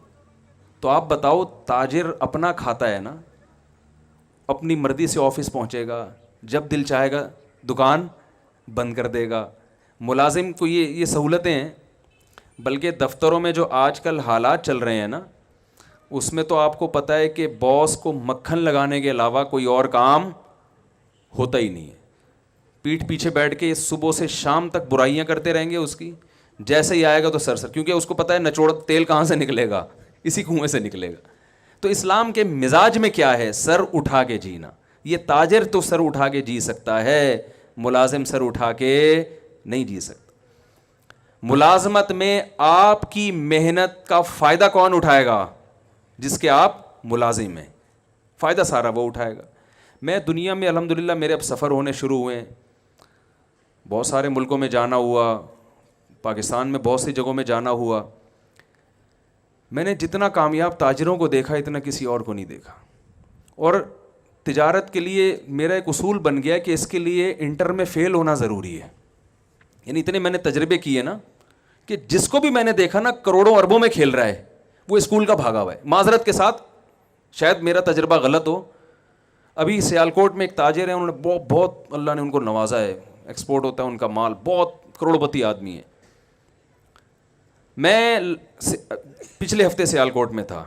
تو آپ بتاؤ، تاجر اپنا کھاتا ہے نا، اپنی مرضی سے آفس پہنچے گا، جب دل چاہے گا دکان بند کر دے گا. ملازم کو یہ سہولتیں ہیں. بلکہ دفتروں میں جو آج کل حالات چل رہے ہیں نا، اس میں تو آپ کو پتہ ہے کہ باس کو مکھن لگانے کے علاوہ کوئی اور کام ہوتا ہی نہیں ہے. پیٹھ پیچھے بیٹھ کے صبح سے شام تک برائیاں کرتے رہیں گے اس کی. جیسے ہی آئے گا تو سر کیونکہ اس کو پتہ ہے نچوڑ تیل کہاں سے نکلے گا، اسی کنویں سے نکلے گا. تو اسلام کے مزاج میں کیا ہے؟ سر اٹھا کے جینا. یہ تاجر تو سر اٹھا کے جی سکتا ہے، ملازم سر اٹھا کے نہیں جی سکتا. ملازمت میں آپ کی محنت کا فائدہ کون اٹھائے گا؟ جس کے آپ ملازم ہیں، فائدہ سارا وہ اٹھائے گا. میں دنیا میں الحمدللہ میرے اب سفر ہونے شروع ہوئے ہیں، بہت سارے ملکوں میں جانا ہوا، پاکستان میں بہت سی جگہوں میں جانا ہوا. میں نے جتنا کامیاب تاجروں کو دیکھا اتنا کسی اور کو نہیں دیکھا. اور تجارت کے لیے میرا ایک اصول بن گیا کہ اس کے لیے انٹر میں فیل ہونا ضروری ہے. یعنی اتنے میں نے تجربے کیے نا کہ جس کو بھی میں نے دیکھا نا کروڑوں اربوں میں کھیل رہا ہے، وہ اسکول کا بھاگا ہوا ہے. معذرت کے ساتھ شاید میرا تجربہ غلط ہو. ابھی سیالکوٹ میں ایک تاجر ہیں، انہوں نے بہت اللہ نے ان کو نوازا ہے، ایکسپورٹ ہوتا ہے ان کا مال، بہت کروڑپتی آدمی ہے. میں پچھلے ہفتے سیالکوٹ میں تھا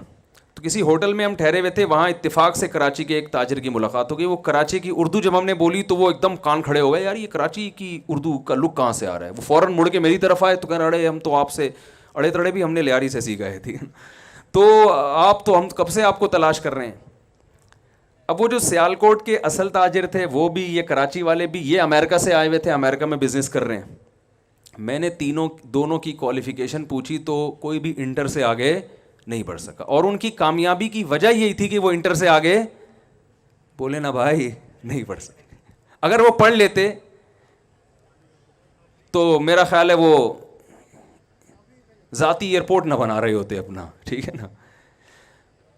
تو کسی ہوٹل میں ہم ٹھہرے ہوئے تھے، وہاں اتفاق سے کراچی کے ایک تاجر کی ملاقات ہو گئی. وہ کراچی کی اردو جب ہم نے بولی تو وہ ایک دم کان کھڑے ہو گئے، یار یہ کراچی کی اردو کا لک کہاں سے آ رہا ہے. وہ فوراً مڑ کے میری طرف آئے تو کہہ رہے ہم تو آپ سے اڑے تڑے بھی ہم نے لیاری سے سیکھا ہے، ٹھیک ہے، تو آپ تو ہم کب سے آپ کو تلاش کر رہے ہیں. اب وہ جو سیالکوٹ کے اصل تاجر تھے وہ بھی، یہ کراچی والے بھی، یہ امریکہ سے آئے ہوئے تھے، امریکہ میں بزنس کر رہے ہیں. میں نے دونوں کی کوالیفیکیشن پوچھی تو کوئی بھی انٹر سے آگے نہیں بڑھ سکا. اور ان کی کامیابی کی وجہ یہی تھی کہ وہ انٹر سے آگے، بولے نا بھائی، نہیں بڑھ سکے. اگر وہ پڑھ لیتے تو میرا خیال ہے وہ ذاتی ایئرپورٹ نہ بنا رہے ہوتے اپنا، ٹھیک ہے نا.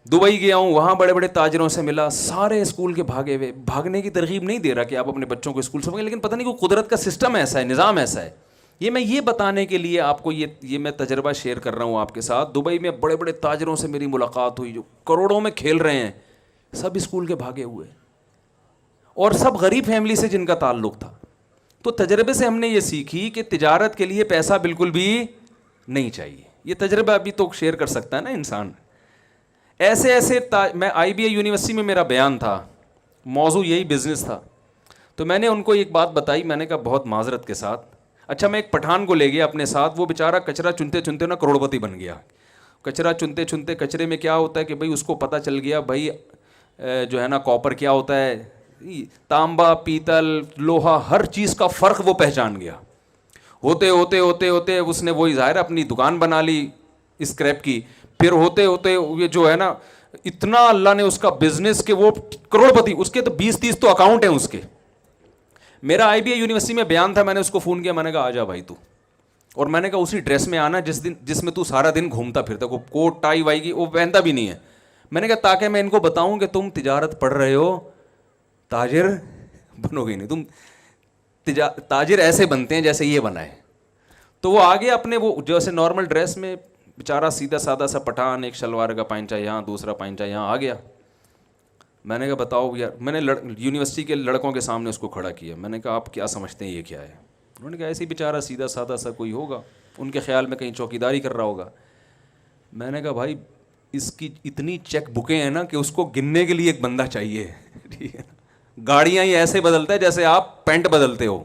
دبئی گیا ہوں، وہاں بڑے بڑے تاجروں سے ملا، سارے اسکول کے بھاگے ہوئے. بھاگنے کی ترغیب نہیں دے رہا کہ آپ اپنے بچوں کو اسکول سے بھاگیں، لیکن پتہ نہیں کہ قدرت کا سسٹم ایسا ہے، نظام ایسا ہے. یہ بتانے کے لیے آپ کو یہ میں تجربہ شیئر کر رہا ہوں آپ کے ساتھ. دبئی میں بڑے بڑے تاجروں سے میری ملاقات ہوئی جو کروڑوں میں کھیل رہے ہیں، سب اسکول کے بھاگے ہوئے اور سب غریب فیملی سے جن کا تعلق تھا. تو تجربے سے ہم نے یہ سیکھی کہ تجارت کے لیے پیسہ بالکل بھی نہیں چاہیے. یہ تجربہ ابھی تو شیئر کر سکتا ہے نا انسان. ایسے میں IBA یونیورسٹی میں میرا بیان تھا، موضوع یہی بزنس تھا. تو میں نے ان کو ایک بات بتائی، میں نے کہا بہت معذرت کے ساتھ، اچھا میں ایک پٹھان کو لے گیا اپنے ساتھ، وہ بیچارہ کچرا چنتے چنتے نا کروڑپتی بن گیا. کچرا چنتے چنتے، کچرے میں کیا ہوتا ہے کہ بھائی اس کو پتہ چل گیا بھائی جو ہے نا کاپر کیا ہوتا ہے، تانبا، پیتل، لوہا، ہر چیز کا فرق وہ پہچان گیا. ہوتے ہوتے ہوتے ہوتے اس نے وہی ظاہر اپنی دکان بنا لی اسکریپ کی. پھر ہوتے ہوتے یہ جو ہے نا اتنا اللہ نے اس کا بزنس کہ وہ کروڑپتی، اس کے تو 20-30 تو اکاؤنٹ ہیں اس کے. میرا IBA یونیورسٹی میں بیان تھا، میں نے اس کو فون کیا، میں نے کہا آ جا بھائی تو. اور میں نے کہا اسی ڈریس میں آنا جس میں تو سارا دن گھومتا پھرتا، کو کوٹ ٹائی وائی کی وہ پہنتا بھی نہیں ہے. میں نے کہا تاکہ میں ان کو بتاؤں کہ تم تجارت پڑھ رہے ہو، تاجر بنو گے نہیں. تم تاجر ایسے بنتے ہیں جیسے یہ بنا ہے. تو وہ آگے اپنے وہ جیسے نارمل ڈریس میں بیچارہ سیدھا سادہ سا پٹھان، ایک شلوار کا پائنچہ یہاں، دوسرا پائنچہ یہاں آ گیا. میں نے کہا بتاؤ یار، میں نے یونیورسٹی کے لڑکوں کے سامنے اس کو کھڑا کیا. میں نے کہا آپ کیا سمجھتے ہیں یہ کیا ہے؟ انہوں نے کہا ایسے ہی بیچارہ سیدھا سادہ سا کوئی ہوگا، ان کے خیال میں کہیں چوکیداری کر رہا ہوگا. میں نے کہا بھائی اس کی اتنی چیک بکیں ہیں نا کہ اس کو گننے کے لیے ایک بندہ چاہیے. ٹھیک ہے نا، گاڑیاں ہی ایسے بدلتا ہے جیسے آپ پینٹ بدلتے ہو.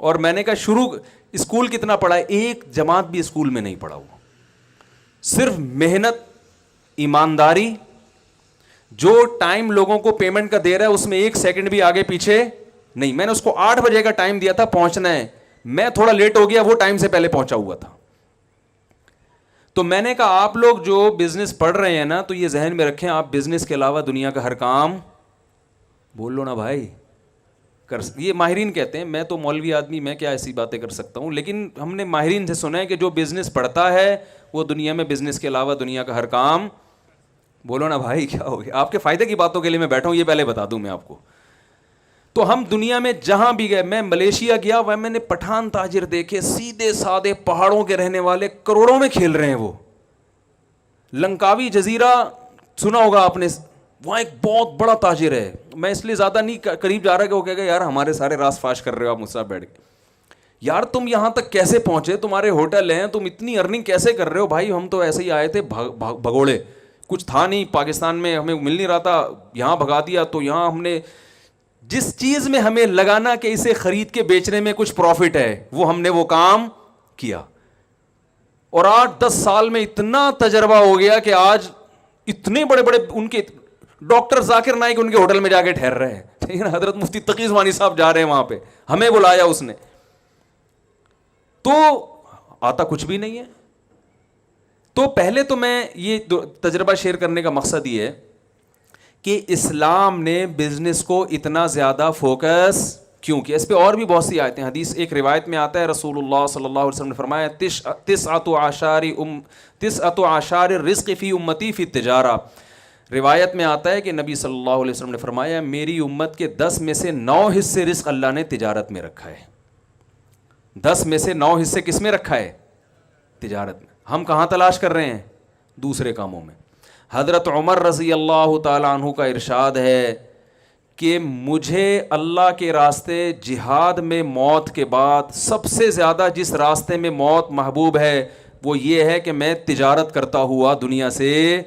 اور میں نے کہا شروع اسکول کتنا پڑھا ہے؟ ایک جماعت بھی اسکول میں نہیں پڑھا ہوا. صرف محنت، ایمانداری، جو ٹائم لوگوں کو پیمنٹ کا دے رہا ہے اس میں ایک سیکنڈ بھی آگے پیچھے نہیں. میں نے اس کو 8 بجے کا ٹائم دیا تھا پہنچنا ہے، میں تھوڑا لیٹ ہو گیا، وہ ٹائم سے پہلے پہنچا ہوا تھا. تو میں نے کہا آپ لوگ جو بزنس پڑھ رہے ہیں نا، تو یہ ذہن میں رکھیں آپ بزنس کے علاوہ دنیا کا ہر کام، بول لو نا بھائی، یہ ماہرین کہتے ہیں. میں تو مولوی آدمی، میں کیا ایسی باتیں کر سکتا ہوں، لیکن ہم نے ماہرین سے سنا ہے کہ جو بزنس پڑھتا ہے وہ دنیا میں بزنس کے علاوہ دنیا کا ہر کام، بولو نا بھائی کیا ہو گیا؟ آپ کے فائدے کی باتوں کے لیے میں بیٹھا ہوں، یہ پہلے بتا دوں میں آپ کو. تو ہم دنیا میں جہاں بھی گئے، میں ملیشیا گیا، وہ میں نے پٹھان تاجر دیکھے، سیدھے سادے پہاڑوں کے رہنے والے، کروڑوں میں کھیل رہے ہیں. وہ لنکاوی جزیرہ سنا ہوگا آپ نے، وہاں ایک بہت بڑا تاجر ہے. میں اس لیے زیادہ نہیں قریب جا رہا کہ وہ کہے گا یار ہمارے سارے راز فاش کر رہے ہو آپ مجھ سے بیٹھ کے. یار تم یہاں تک کیسے پہنچے؟ تمہارے ہوٹل ہیں، تم اتنی ارننگ کیسے کر رہے ہو؟ بھائی ہم تو ایسے ہی آئے تھے بھگوڑے، کچھ تھا نہیں، پاکستان میں ہمیں مل نہیں رہا تھا، یہاں بھگا دیا. تو یہاں ہم نے جس چیز میں ہمیں لگانا کہ اسے خرید کے بیچنے میں کچھ پروفٹ ہے، ہم نے وہ کام کیا. اور 8-10 سال میں اتنا تجربہ ہو گیا کہ آج اتنے بڑے بڑے ان کے ڈاکٹر ذاکر نائک ان کے ہوٹل میں جا کے ٹھہر رہے ہیں. ٹھیک ہے نا، حضرت مفتی تقی عثمانی صاحب جا رہے ہیں وہاں پہ، ہمیں بلایا اس نے. تو آتا کچھ بھی نہیں ہے. تو پہلے تو میں یہ تجربہ شیئر کرنے کا مقصد یہ ہے کہ اسلام نے بزنس کو اتنا زیادہ فوکس کیوں کیا. اس پہ اور بھی بہت سی آیتیں، حدیث ایک روایت میں آتا ہے رسول اللہ صلی اللہ علیہ وسلم نے فرمایا تسعۃ اعشار الرزق فی امتی فی التجارہ. روایت میں آتا ہے کہ نبی صلی اللہ علیہ وسلم نے فرمایا میری امت کے 10 میں سے 9 حصے رزق اللہ نے تجارت میں رکھا ہے. 10 میں سے 9 حصے کس میں رکھا ہے؟ تجارت میں. ہم کہاں تلاش کر رہے ہیں؟ دوسرے کاموں میں. حضرت عمر رضی اللہ تعالیٰ عنہ کا ارشاد ہے کہ مجھے اللہ کے راستے جہاد میں موت کے بعد سب سے زیادہ جس راستے میں موت محبوب ہے وہ یہ ہے کہ میں تجارت کرتا ہوا دنیا سے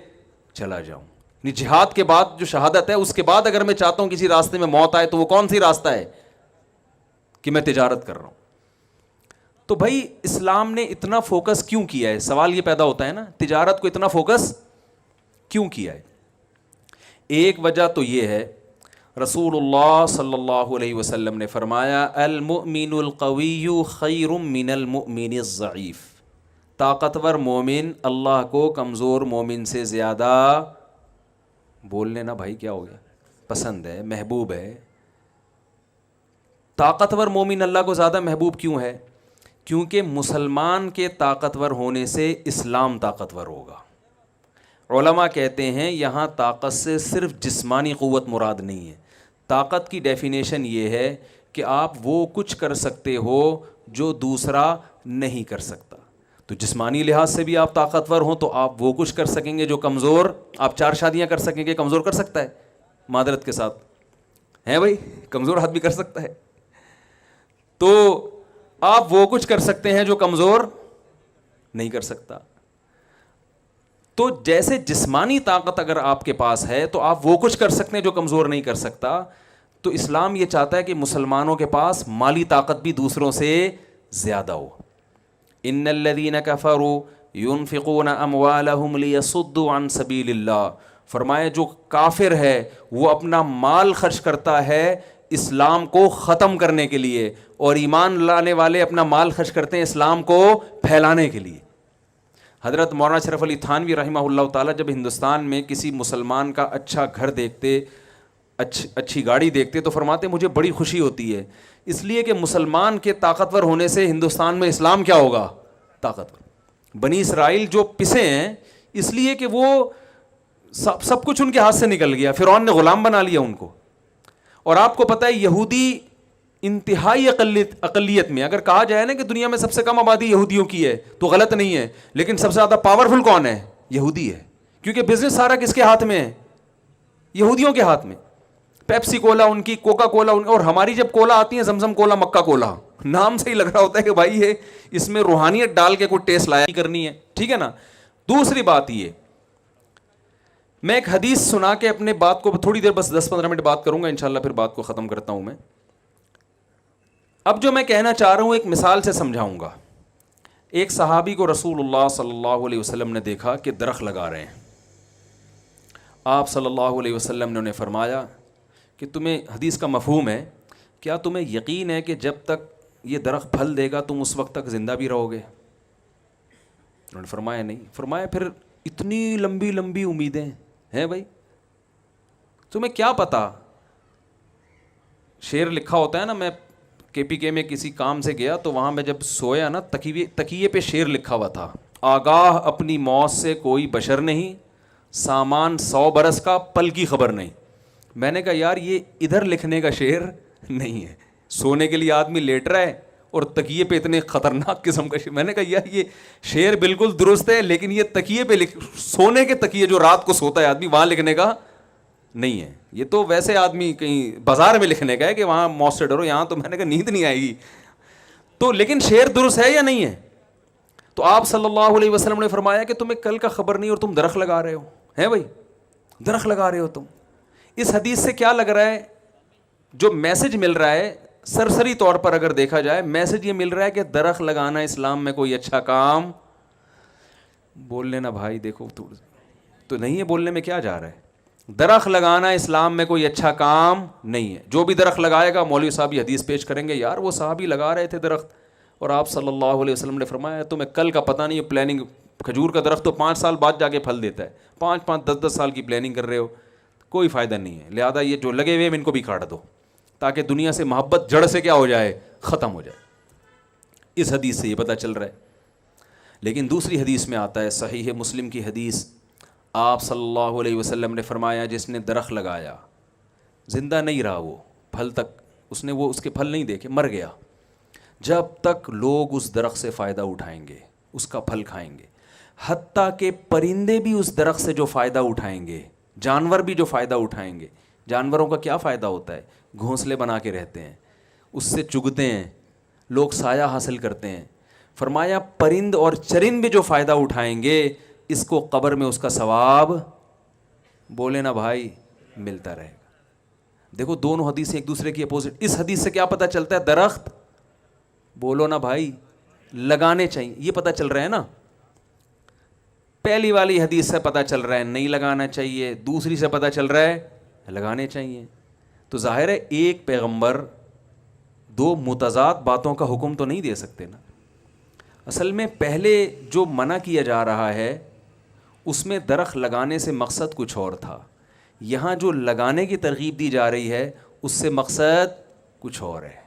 چلا جاؤں. جہاد کے بعد جو شہادت ہے اس کے بعد اگر میں چاہتا ہوں کسی راستے میں موت آئے تو وہ کون سی راستہ ہے؟ کہ میں تجارت کر رہا ہوں. تو بھائی اسلام نے اتنا فوکس کیوں کیا ہے؟ سوال یہ پیدا ہوتا ہے نا، تجارت کو اتنا فوکس کیوں کیا ہے؟ ایک وجہ تو یہ ہے، رسول اللہ صلی اللہ علیہ وسلم نے فرمایا المؤمن القوی خیر من المؤمن الضعیف. طاقتور مومن اللہ کو کمزور مومن سے زیادہ، بول لینا بھائی کیا ہو گیا، پسند ہے، محبوب ہے. طاقتور مومن اللہ کو زیادہ محبوب کیوں ہے؟ کیونکہ مسلمان کے طاقتور ہونے سے اسلام طاقتور ہوگا. علماء کہتے ہیں یہاں طاقت سے صرف جسمانی قوت مراد نہیں ہے. طاقت کی ڈیفینیشن یہ ہے کہ آپ وہ کچھ کر سکتے ہو جو دوسرا نہیں کر سکتا. تو جسمانی لحاظ سے بھی آپ طاقتور ہوں تو آپ وہ کچھ کر سکیں گے جو کمزور، آپ 4 شادیاں کر سکیں گے، کمزور کر سکتا ہے؟ معذرت کے ساتھ ہیں بھائی، کمزور آدمی کر سکتا ہے. تو آپ وہ کچھ کر سکتے ہیں جو کمزور نہیں کر سکتا. تو جیسے جسمانی طاقت اگر آپ کے پاس ہے تو آپ وہ کچھ کر سکتے ہیں جو کمزور نہیں کر سکتا. تو اسلام یہ چاہتا ہے کہ مسلمانوں کے پاس مالی طاقت بھی دوسروں سے زیادہ ہو. ان الذین کفروا ينفقون اموالهم ليصدوا عن سبیل اللہ. فرمایا جو کافر ہے وہ اپنا مال خرچ کرتا ہے اسلام کو ختم کرنے کے لیے، اور ایمان لانے والے اپنا مال خرچ کرتے ہیں اسلام کو پھیلانے کے لیے. حضرت مولانا اشرف علی تھانوی رحمہ اللہ تعالیٰ جب ہندوستان میں کسی مسلمان کا اچھا گھر دیکھتے، اچھی گاڑی دیکھتے تو فرماتے مجھے بڑی خوشی ہوتی ہے، اس لیے کہ مسلمان کے طاقتور ہونے سے ہندوستان میں اسلام کیا ہوگا؟ طاقتور. بنی اسرائیل جو پسے ہیں اس لیے کہ وہ سب کچھ ان کے ہاتھ سے نکل گیا، فرعون نے غلام بنا لیا ان کو. اور آپ کو پتہ ہے یہودی انتہائی اقلیت میں اگر کہا جائے نا کہ دنیا میں سب سے کم آبادی یہودیوں کی ہے تو غلط نہیں ہے, لیکن سب سے زیادہ پاورفل کون ہے؟ یہودی ہے, کیونکہ بزنس سارا کس کے ہاتھ میں ہے؟ یہودیوں کے ہاتھ میں. پیپسی کولا ان کی, کوکا کولا ان کی, اور ہماری جب کولا آتی ہے زمزم کولا, مکہ کولا, نام سے ہی لگ رہا ہوتا ہے کہ بھائی یہ اس میں روحانیت ڈال کے کوئی ٹیسٹ لایا کرنی ہے, ٹھیک ہے نا. دوسری بات یہ, میں ایک حدیث سنا کے اپنے بات کو تھوڑی دیر بس 10-15 منٹ بات کروں گا انشاءاللہ, پھر بات کو ختم کرتا ہوں میں. اب جو میں کہنا چاہ رہا ہوں ایک مثال سے سمجھاؤں گا. ایک صحابی کو رسول اللہ صلی اللہ علیہ وسلم نے دیکھا کہ درخت لگا رہے ہیں. آپ صلی اللہ علیہ وسلم نے انہیں فرمایا کہ تمہیں, حدیث کا مفہوم ہے, کیا تمہیں یقین ہے کہ جب تک یہ درخت پھل دے گا تم اس وقت تک زندہ بھی رہو گے؟ انہوں نے فرمایا نہیں. فرمایا پھر اتنی لمبی لمبی امیدیں ہیں بھائی, تمہیں کیا پتا. شعر لکھا ہوتا ہے نا, میں KPK میں کسی کام سے گیا تو وہاں میں جب سویا نا, تکیے پہ شعر لکھا ہوا تھا, آگاہ اپنی موت سے کوئی بشر نہیں, سامان 100 برس کا پل کی خبر نہیں. میں نے کہا یار یہ ادھر لکھنے کا شعر نہیں ہے, سونے کے لیے آدمی لیٹ رہا ہے اور تکیے پہ اتنے خطرناک قسم کا شعر. میں نے کہا یار یہ شعر بالکل درست ہے, لیکن یہ تکیے پہ سونے کے تکیے جو رات کو سوتا ہے آدمی, وہاں لکھنے کا نہیں ہے. یہ تو ویسے آدمی کہیں بازار میں لکھنے کا ہے کہ وہاں موت سے ڈرو, یہاں تو میں نے کہا نیند نہیں آئے گی. تو لیکن شعر درست ہے یا نہیں ہے؟ تو آپ صلی اللہ علیہ وسلم نے فرمایا کہ تمہیں کل کا خبر نہیں اور تم درخت لگا رہے ہو, ہے بھائی, درخت لگا رہے ہو تم. اس حدیث سے کیا لگ رہا ہے, جو میسج مل رہا ہے سرسری طور پر اگر دیکھا جائے, میسج یہ مل رہا ہے کہ درخت لگانا اسلام میں کوئی اچھا کام, بول لینا بھائی دیکھو تو نہیں ہے, بولنے میں کیا جا رہا ہے. درخت لگانا اسلام میں کوئی اچھا کام نہیں ہے. جو بھی درخت لگائے گا مولوی صاحب یہ حدیث پیش کریں گے, یار وہ صحابی لگا رہے تھے درخت اور آپ صلی اللہ علیہ وسلم نے فرمایا تمہیں کل کا پتہ نہیں, پلاننگ, کھجور کا درخت تو 5 سال بعد جا کے پھل دیتا ہے, 5-5 10-10 سال کی پلاننگ کر رہے ہو, کوئی فائدہ نہیں ہے. لہذا یہ جو لگے ہوئے ہیں ان کو بھی کاٹ دو تاکہ دنیا سے محبت جڑ سے کیا ہو جائے, ختم ہو جائے. اس حدیث سے یہ پتہ چل رہا ہے. لیکن دوسری حدیث میں آتا ہے, صحیح مسلم کی حدیث, آپ صلی اللہ علیہ وسلم نے فرمایا جس نے درخت لگایا زندہ نہیں رہا, وہ پھل تک اس نے وہ اس کے پھل نہیں دیکھے, مر گیا, جب تک لوگ اس درخت سے فائدہ اٹھائیں گے اس کا پھل کھائیں گے, حتیٰ کہ پرندے بھی اس درخت سے جو فائدہ اٹھائیں گے, جانور بھی جو فائدہ اٹھائیں گے. جانوروں کا کیا فائدہ ہوتا ہے, گھونسلے بنا کے رہتے ہیں, اس سے چگتے ہیں, لوگ سایہ حاصل کرتے ہیں. فرمایا پرند اور چرند بھی جو فائدہ اٹھائیں گے اس کو قبر میں اس کا ثواب, بولے نا بھائی, ملتا رہے گا. دیکھو دونوں حدیثیں ایک دوسرے کی اپوزٹ. اس حدیث سے کیا پتہ چلتا ہے, درخت بولو نا بھائی لگانے چاہیے, یہ پتہ چل رہا ہے نا. پہلی والی حدیث سے پتہ چل رہا ہے نہیں لگانا چاہیے, دوسری سے پتہ چل رہا ہے لگانے چاہیے. تو ظاہر ہے ایک پیغمبر 2 متضاد باتوں کا حکم تو نہیں دے سکتے نا. اصل میں پہلے جو منع کیا جا رہا ہے اس میں درخت لگانے سے مقصد کچھ اور تھا, یہاں جو لگانے کی ترغیب دی جا رہی ہے اس سے مقصد کچھ اور ہے.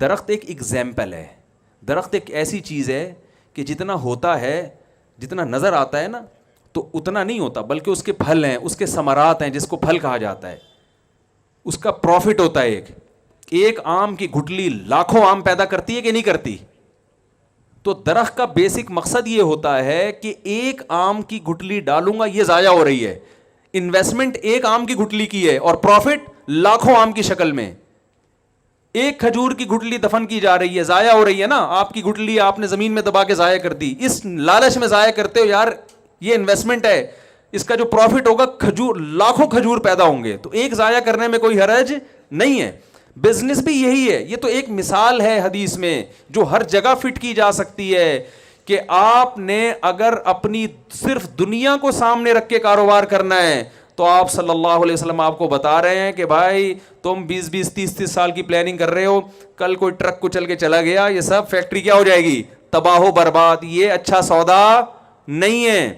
درخت ایک ایگزامپل ہے, درخت ایک ایسی چیز ہے کہ جتنا ہوتا ہے, جتنا نظر آتا ہے نا تو اتنا نہیں ہوتا, بلکہ اس کے پھل ہیں, اس کے ثمرات ہیں, جس کو پھل کہا جاتا ہے, اس کا پروفٹ ہوتا ہے. ایک آم کی گٹلی لاکھوں آم پیدا کرتی ہے کہ نہیں کرتی؟ تو درخت کا بیسک مقصد یہ ہوتا ہے کہ ایک آم کی گٹلی ڈالوں گا یہ ضائع ہو رہی ہے, انویسٹمنٹ ایک آم کی گٹلی کی ہے اور پروفٹ لاکھوں آم کی شکل میں. ایک کھجور کی گٹلی دفن کی جا رہی ہے, ضائع ہو رہی ہے نا, آپ کی گٹلی آپ نے زمین میں دبا کے ضائع کر دی, اس لالچ میں ضائع کرتے ہو یار یہ انویسٹمنٹ ہے, اس کا جو پروفٹ ہوگا کھجور, لاکھوں کھجور پیدا ہوں گے, تو ایک ضائع کرنے میں کوئی حرج نہیں ہے. بزنس بھی یہی ہے. یہ تو ایک مثال ہے حدیث میں جو ہر جگہ فٹ کی جا سکتی ہے کہ آپ نے اگر اپنی صرف دنیا کو سامنے رکھ کے کاروبار کرنا ہے تو آپ صلی اللہ علیہ وسلم آپ کو بتا رہے ہیں کہ بھائی تم 20-20 30-30 سال کی پلاننگ کر رہے ہو, کل کوئی ٹرک کچل کے چلا گیا, یہ سب فیکٹری کیا ہو جائے گی, تباہ و برباد. یہ اچھا سودا نہیں ہے.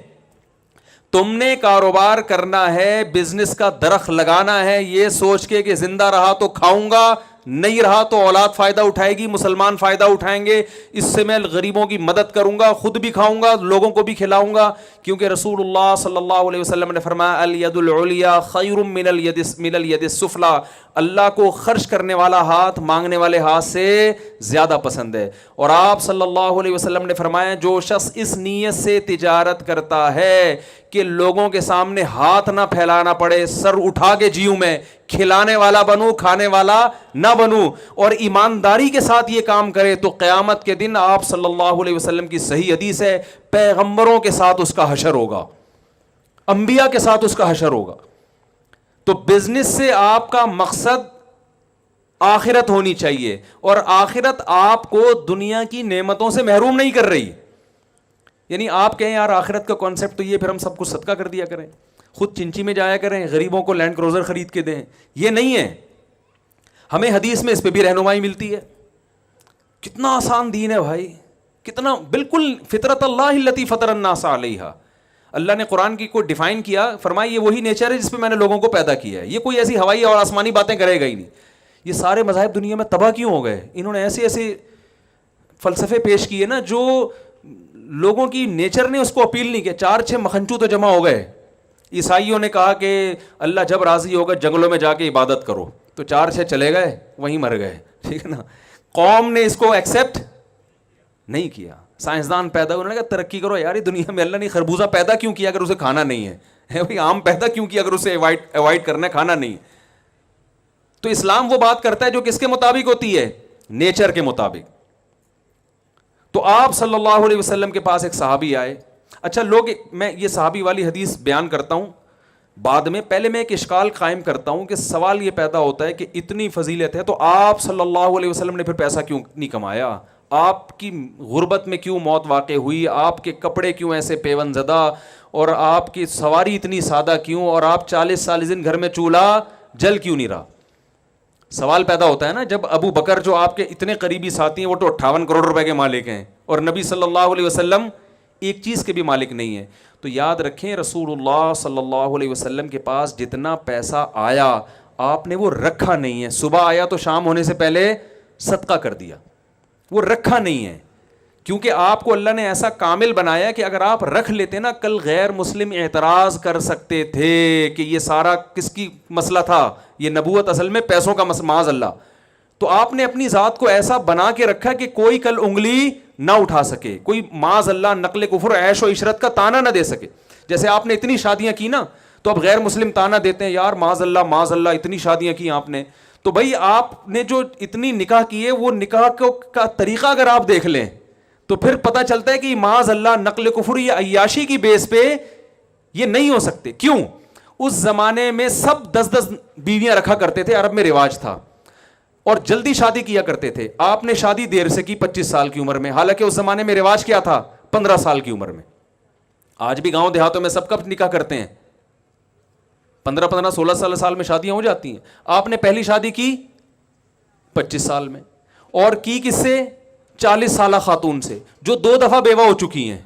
تم نے کاروبار کرنا ہے, بزنس کا درخت لگانا ہے یہ سوچ کے کہ زندہ رہا تو کھاؤں گا, نہیں رہا تو اولاد فائدہ اٹھائے گی, مسلمان فائدہ اٹھائیں گے, اس سے میں غریبوں کی مدد کروں گا, خود بھی کھاؤں گا, لوگوں کو بھی کھلاؤں گا. کیونکہ رسول اللہ صلی اللہ علیہ وسلم نے فرمایا الید العلیٰ خیر من الید السفلی, اللہ کو خرچ کرنے والا ہاتھ مانگنے والے ہاتھ سے زیادہ پسند ہے. اور آپ صلی اللہ علیہ وسلم نے فرمایا جو شخص اس نیت سے تجارت کرتا ہے کہ لوگوں کے سامنے ہاتھ نہ پھیلانا پڑے, سر اٹھا کے جیوں میں, کھلانے والا بنوں کھانے والا نہ بنوں, اور ایمانداری کے ساتھ یہ کام کرے, تو قیامت کے دن آپ صلی اللہ علیہ وسلم کی صحیح حدیث ہے, پیغمبروں کے ساتھ اس کا حشر ہوگا, انبیاء کے ساتھ اس کا حشر ہوگا. تو بزنس سے آپ کا مقصد آخرت ہونی چاہیے, اور آخرت آپ کو دنیا کی نعمتوں سے محروم نہیں کر رہی. یعنی آپ کہیں یار آخرت کا کانسیپٹ تو یہ, پھر ہم سب کچھ صدقہ کر دیا کریں, خود چنچی میں جایا کریں, غریبوں کو لینڈ کروزر خرید کے دیں, یہ نہیں ہے. ہمیں حدیث میں اس پہ بھی رہنمائی ملتی ہے. کتنا آسان دین ہے بھائی, کتنا بالکل فطرت اللہ التی فطر الناس علیہا. اللہ نے قرآن کی کوئی ڈیفائن کیا, فرمایا یہ وہی نیچر ہے جس پہ میں نے لوگوں کو پیدا کیا ہے. یہ کوئی ایسی ہوائی اور آسمانی باتیں کرے گا ہی نہیں. یہ سارے مذاہب دنیا میں تباہ کیوں ہو گئے؟ انہوں نے ایسے ایسے فلسفے پیش کیے نا جو لوگوں کی نیچر نے اس کو اپیل نہیں کیا. 4-6 مکھنچو تو جمع ہو گئے. عیسائیوں نے کہا کہ اللہ جب راضی ہوگا جنگلوں میں جا کے عبادت کرو, تو 4-6 چلے گئے, وہیں مر گئے. ٹھیک ہے نا. قوم نے اس کو ایکسیپٹ نہیں کیا. سائنسدان پیدا ہونے لگا, ترقی کرو یار, دنیا میں اللہ نے خربوزہ پیدا کیوں کیا اگر اسے کھانا نہیں ہے؟ بھائی آم پیدا کیوں کیا اگر اسے اوائڈ کرنا ہے, کھانا نہیں. تو اسلام وہ بات کرتا ہے جو کس کے مطابق ہوتی ہے؟ نیچر کے مطابق. تو آپ صلی اللہ علیہ وسلم کے پاس ایک صحابی آئے. اچھا لوگ, میں یہ صحابی والی حدیث بیان کرتا ہوں بعد میں, پہلے میں ایک اشکال قائم کرتا ہوں کہ سوال یہ پیدا ہوتا ہے کہ اتنی فضیلت ہے تو آپ صلی اللہ علیہ وسلم نے پھر پیسہ کیوں نہیں کمایا؟ آپ کی غربت میں کیوں موت واقع ہوئی؟ آپ کے کپڑے کیوں ایسے پیون زدہ؟ اور آپ کی سواری اتنی سادہ کیوں؟ اور آپ 40 دن گھر میں چولہا جل کیوں نہیں رہا؟ سوال پیدا ہوتا ہے نا. جب ابو بکر جو آپ کے اتنے قریبی ساتھی ہیں وہ تو 58 کروڑ روپے کے مالک ہیں, اور نبی صلی اللہ علیہ وسلم ایک چیز کے بھی مالک نہیں ہے. تو یاد رکھیں رسول اللہ صلی اللہ علیہ وسلم کے پاس جتنا پیسہ آیا آپ نے وہ رکھا نہیں ہے. صبح آیا تو شام ہونے سے پہلے صدقہ کر دیا, وہ رکھا نہیں ہے. کیونکہ آپ کو اللہ نے ایسا کامل بنایا کہ اگر آپ رکھ لیتے نا, کل غیر مسلم اعتراض کر سکتے تھے کہ یہ سارا کس کی مسئلہ تھا, یہ نبوت اصل میں پیسوں کا معاذ اللہ. تو آپ نے اپنی ذات کو ایسا بنا کے رکھا کہ کوئی کل انگلی نہ اٹھا سکے, کوئی معاذ اللہ نقل کفر عیش و عشرت کا تانا نہ دے سکے. جیسے آپ نے اتنی شادیاں کی نا, تو اب غیر مسلم تانا دیتے ہیں یار معاذ اللہ اتنی شادیاں کی آپ نے. تو بھائی آپ نے جو اتنی نکاح کی ہے, وہ نکاح کا طریقہ اگر آپ دیکھ لیں تو پھر پتہ چلتا ہے کہ معاذ اللہ نقل کفر یا عیاشی کی بیس پہ یہ نہیں ہو سکتے. کیوں؟ اس زمانے میں سب 10 بیویاں رکھا کرتے تھے, عرب میں رواج تھا, اور جلدی شادی کیا کرتے تھے. آپ نے شادی دیر سے کی 25 سال کی عمر میں, حالانکہ اس زمانے میں رواج کیا تھا 15 سال کی عمر میں. آج بھی گاؤں دیہاتوں میں سب کب نکاح کرتے ہیں 15 16 سال میں شادیاں ہو جاتی ہیں. آپ نے پہلی شادی کی 25 سال میں, اور کی کس سے؟ 40 سالہ خاتون سے جو 2 دفعہ بیوہ ہو چکی ہیں.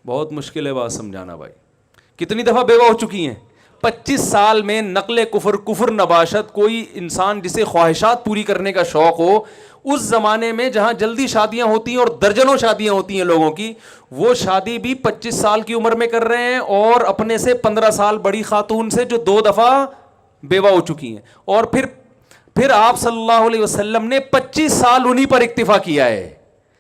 بہت مشکل ہے بات سمجھانا بھائی. کتنی دفعہ بیوہ ہو چکی ہیں؟ 25 سال میں. نقل کفر نباشت. کوئی انسان جسے خواہشات پوری کرنے کا شوق ہو, اس زمانے میں جہاں جلدی شادیاں ہوتی ہیں اور درجنوں شادیاں ہوتی ہیں لوگوں کی, وہ شادی بھی 25 سال کی عمر میں کر رہے ہیں, اور اپنے سے 15 سال بڑی خاتون سے جو 2 دفعہ بیوہ ہو چکی ہیں. اور پھر آپ صلی اللہ علیہ وسلم نے 25 سال انہی پر اکتفا کیا ہے,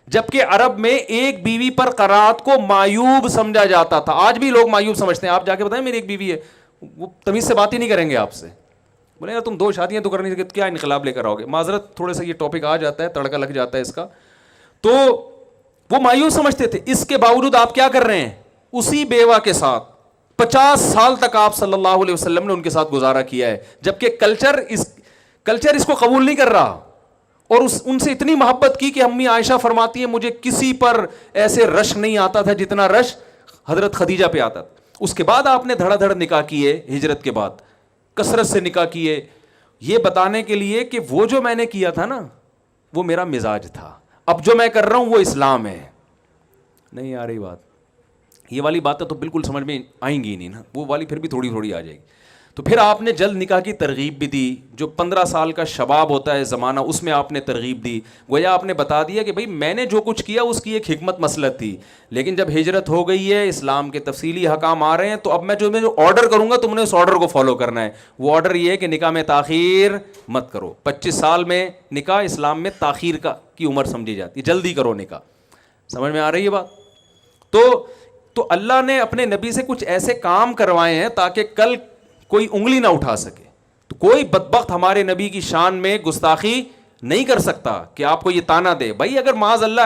جبکہ عرب میں ایک بیوی پر قرات کو معیوب سمجھا جاتا تھا. آج بھی لوگ معیوب سمجھتے ہیں. آپ جا کے بتائیں میری ایک بیوی ہے, وہ تمیز سے بات ہی نہیں کریں گے آپ سے. بولے یار تم 2 شادیاں تو کر نہیں سکتے, کیا انقلاب لے کر آؤ گے؟ معذرت تھوڑا سا یہ ٹاپک آ جاتا ہے, تڑکا لگ جاتا ہے اس کا. تو وہ معیوب سمجھتے تھے. اس کے باوجود آپ کیا کر رہے ہیں؟ اسی بیوہ کے ساتھ 50 سال تک آپ صلی اللہ علیہ وسلم نے ان کے ساتھ گزارا کیا ہے, جبکہ کلچر اس کو قبول نہیں کر رہا. اور ان سے اتنی محبت کی کہ امی عائشہ فرماتی ہیں مجھے کسی پر ایسے رش نہیں آتا تھا جتنا رش حضرت خدیجہ پہ آتا تھا. اس کے بعد آپ نے دھڑا دھڑ نکاح کیے, ہجرت کے بعد کثرت سے نکاح کیے, یہ بتانے کے لیے کہ وہ جو میں نے کیا تھا نا وہ میرا مزاج تھا, اب جو میں کر رہا ہوں وہ اسلام ہے. نہیں آ رہی بات؟ یہ والی باتیں تو بالکل سمجھ میں آئیں گی نہیں نا, وہ والی پھر بھی تھوڑی تھوڑی آ جائے گی. تو پھر آپ نے جلد نکاح کی ترغیب بھی دی. جو 15 سال کا شباب ہوتا ہے زمانہ, اس میں آپ نے ترغیب دی. گویا آپ نے بتا دیا کہ بھائی میں نے جو کچھ کیا اس کی ایک حکمت مسلط تھی, لیکن جب ہجرت ہو گئی ہے, اسلام کے تفصیلی حکام آ رہے ہیں, تو اب میں جو آرڈر کروں گا تم نے اس آرڈر کو فالو کرنا ہے. وہ آرڈر یہ ہے کہ نکاح میں تاخیر مت کرو. 25 سال میں نکاح اسلام میں تاخیر کی عمر سمجھی جاتی ہے, جلدی کرو نکاح. سمجھ میں آ رہی ہے بات؟ تو اللہ نے اپنے نبی سے کچھ ایسے کام کروائے ہیں تاکہ کل کوئی انگلی نہ اٹھا سکے. تو کوئی بدبخت ہمارے نبی کی شان میں گستاخی نہیں کر سکتا کہ آپ کو یہ تانا دے. بھائی اگر معاذ اللہ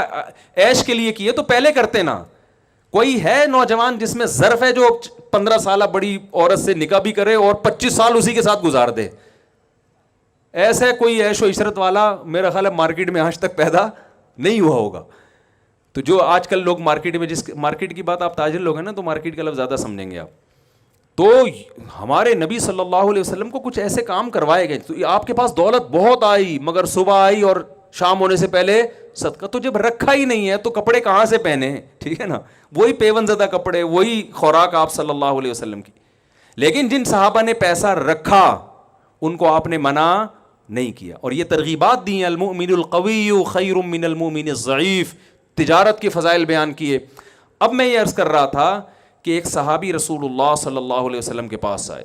عیش کے لیے کیے تو پہلے کرتے نا. کوئی ہے نوجوان جس میں ظرف ہے جو 15 سالہ بڑی عورت سے نکاح بھی کرے اور 25 سال اسی کے ساتھ گزار دے؟ ایسے کوئی عیش و عشرت والا میرا خیال ہے مارکیٹ میں آج تک پیدا نہیں ہوا ہوگا. تو جو آج کل لوگ مارکیٹ میں, جس مارکیٹ کی بات, آپ تاجر لوگ ہیں نا تو مارکیٹ کا لفظ زیادہ سمجھیں گے آپ. تو ہمارے نبی صلی اللہ علیہ وسلم کو کچھ ایسے کام کروائے گئے. تو آپ کے پاس دولت بہت آئی مگر صبح آئی اور شام ہونے سے پہلے صدقہ. تو جب رکھا ہی نہیں ہے تو کپڑے کہاں سے پہنے؟ ٹھیک ہے نا, وہی پیون زدہ کپڑے, وہی خوراک آپ صلی اللہ علیہ وسلم کی. لیکن جن صحابہ نے پیسہ رکھا ان کو آپ نے منع نہیں کیا, اور یہ ترغیبات دی ہیں. المؤمن القوی خیر من المؤمن الضعیف, تجارت کے فضائل بیان کیے. اب میں یہ عرض کر رہا تھا کہ ایک صحابی رسول اللہ صلی اللہ علیہ وسلم کے پاس آئے,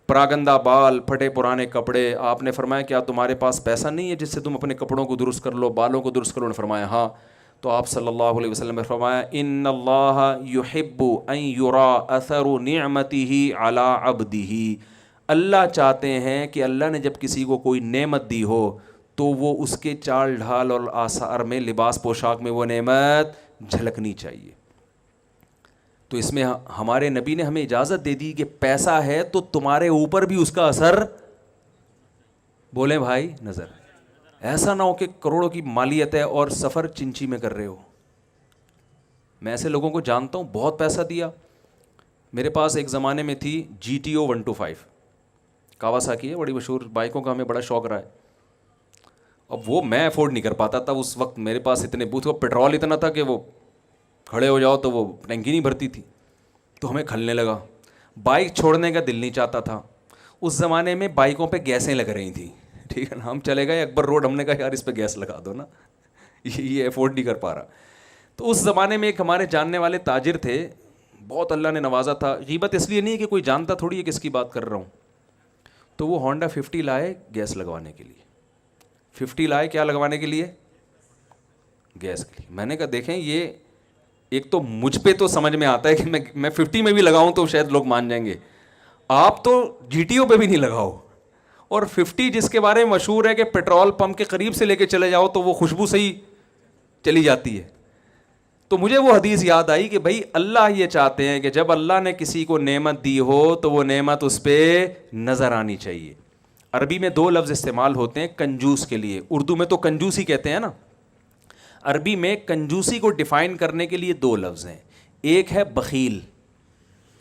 پراگندہ بال, پھٹے پرانے کپڑے. آپ نے فرمایا کیا تمہارے پاس پیسہ نہیں ہے جس سے تم اپنے کپڑوں کو درست کر لو, بالوں کو درست کر لو؟ نے فرمایا ہاں. تو آپ صلی اللہ علیہ وسلم نے فرمایا ان اللہ یحب ان یرا اثر نعمتہ علی عبدہ. اللہ چاہتے ہیں کہ اللہ نے جب کسی کو کوئی نعمت دی ہو تو وہ اس کے چال ڈھال اور آثار میں, لباس پوشاک میں وہ نعمت جھلکنی چاہیے. تو اس میں ہمارے نبی نے ہمیں اجازت دے دی کہ پیسہ ہے تو تمہارے اوپر بھی اس کا اثر, بولیں بھائی, نظر. ایسا نہ ہو کہ کروڑوں کی مالیت ہے اور سفر چنچی میں کر رہے ہو. میں ایسے لوگوں کو جانتا ہوں, بہت پیسہ دیا. میرے پاس ایک زمانے میں تھی GTO 125, کاواساکی ہے, بڑی مشہور بائکوں کا ہمیں بڑا شوق رہا ہے. اب وہ میں افورڈ نہیں کر پاتا تھا اس وقت, میرے پاس اتنے بوتھ, پیٹرول اتنا تھا کہ وہ کھڑے ہو جاؤ تو وہ ٹینکی نہیں بھرتی تھی. تو ہمیں کھلنے لگا, بائک چھوڑنے کا دل نہیں چاہتا تھا. اس زمانے میں بائکوں پہ گیسیں لگ رہی تھیں, ٹھیک ہے نا. ہم چلے گئے اکبر روڈ, ہم نے کہا یار اس پہ گیس لگا دو نا, یہ افورڈ نہیں کر پا رہا. تو اس زمانے میں ایک ہمارے جاننے والے تاجر تھے, بہت اللہ نے نوازا تھا. غیبت اس لیے نہیں ہے کہ کوئی جانتا تھوڑی ہے کس کی بات کر رہا ہوں. تو وہ ہونڈا 50 لائے گیس لگوانے کے لیے. 50 لائے کیا لگوانے کے لیے؟ گیس کے لیے. میں نے کہا دیکھیں یہ ایک تو مجھ پہ تو سمجھ میں آتا ہے کہ میں 50 میں بھی لگاؤں تو شاید لوگ مان جائیں گے, آپ تو GTO پہ بھی نہیں لگاؤ. اور 50 جس کے بارے میں مشہور ہے کہ پیٹرول پمپ کے قریب سے لے کے چلے جاؤ تو وہ خوشبو سے ہی چلی جاتی ہے. تو مجھے وہ حدیث یاد آئی کہ بھائی اللہ یہ چاہتے ہیں کہ جب اللہ نے کسی کو نعمت دی ہو تو وہ نعمت اس پہ نظر آنی چاہیے. عربی میں 2 لفظ استعمال ہوتے ہیں کنجوس کے لیے, اردو میں تو کنجوسی کہتے ہیں نا. عربی میں کنجوسی کو ڈیفائن کرنے کے لیے 2 لفظ ہیں. ایک ہے بخیل,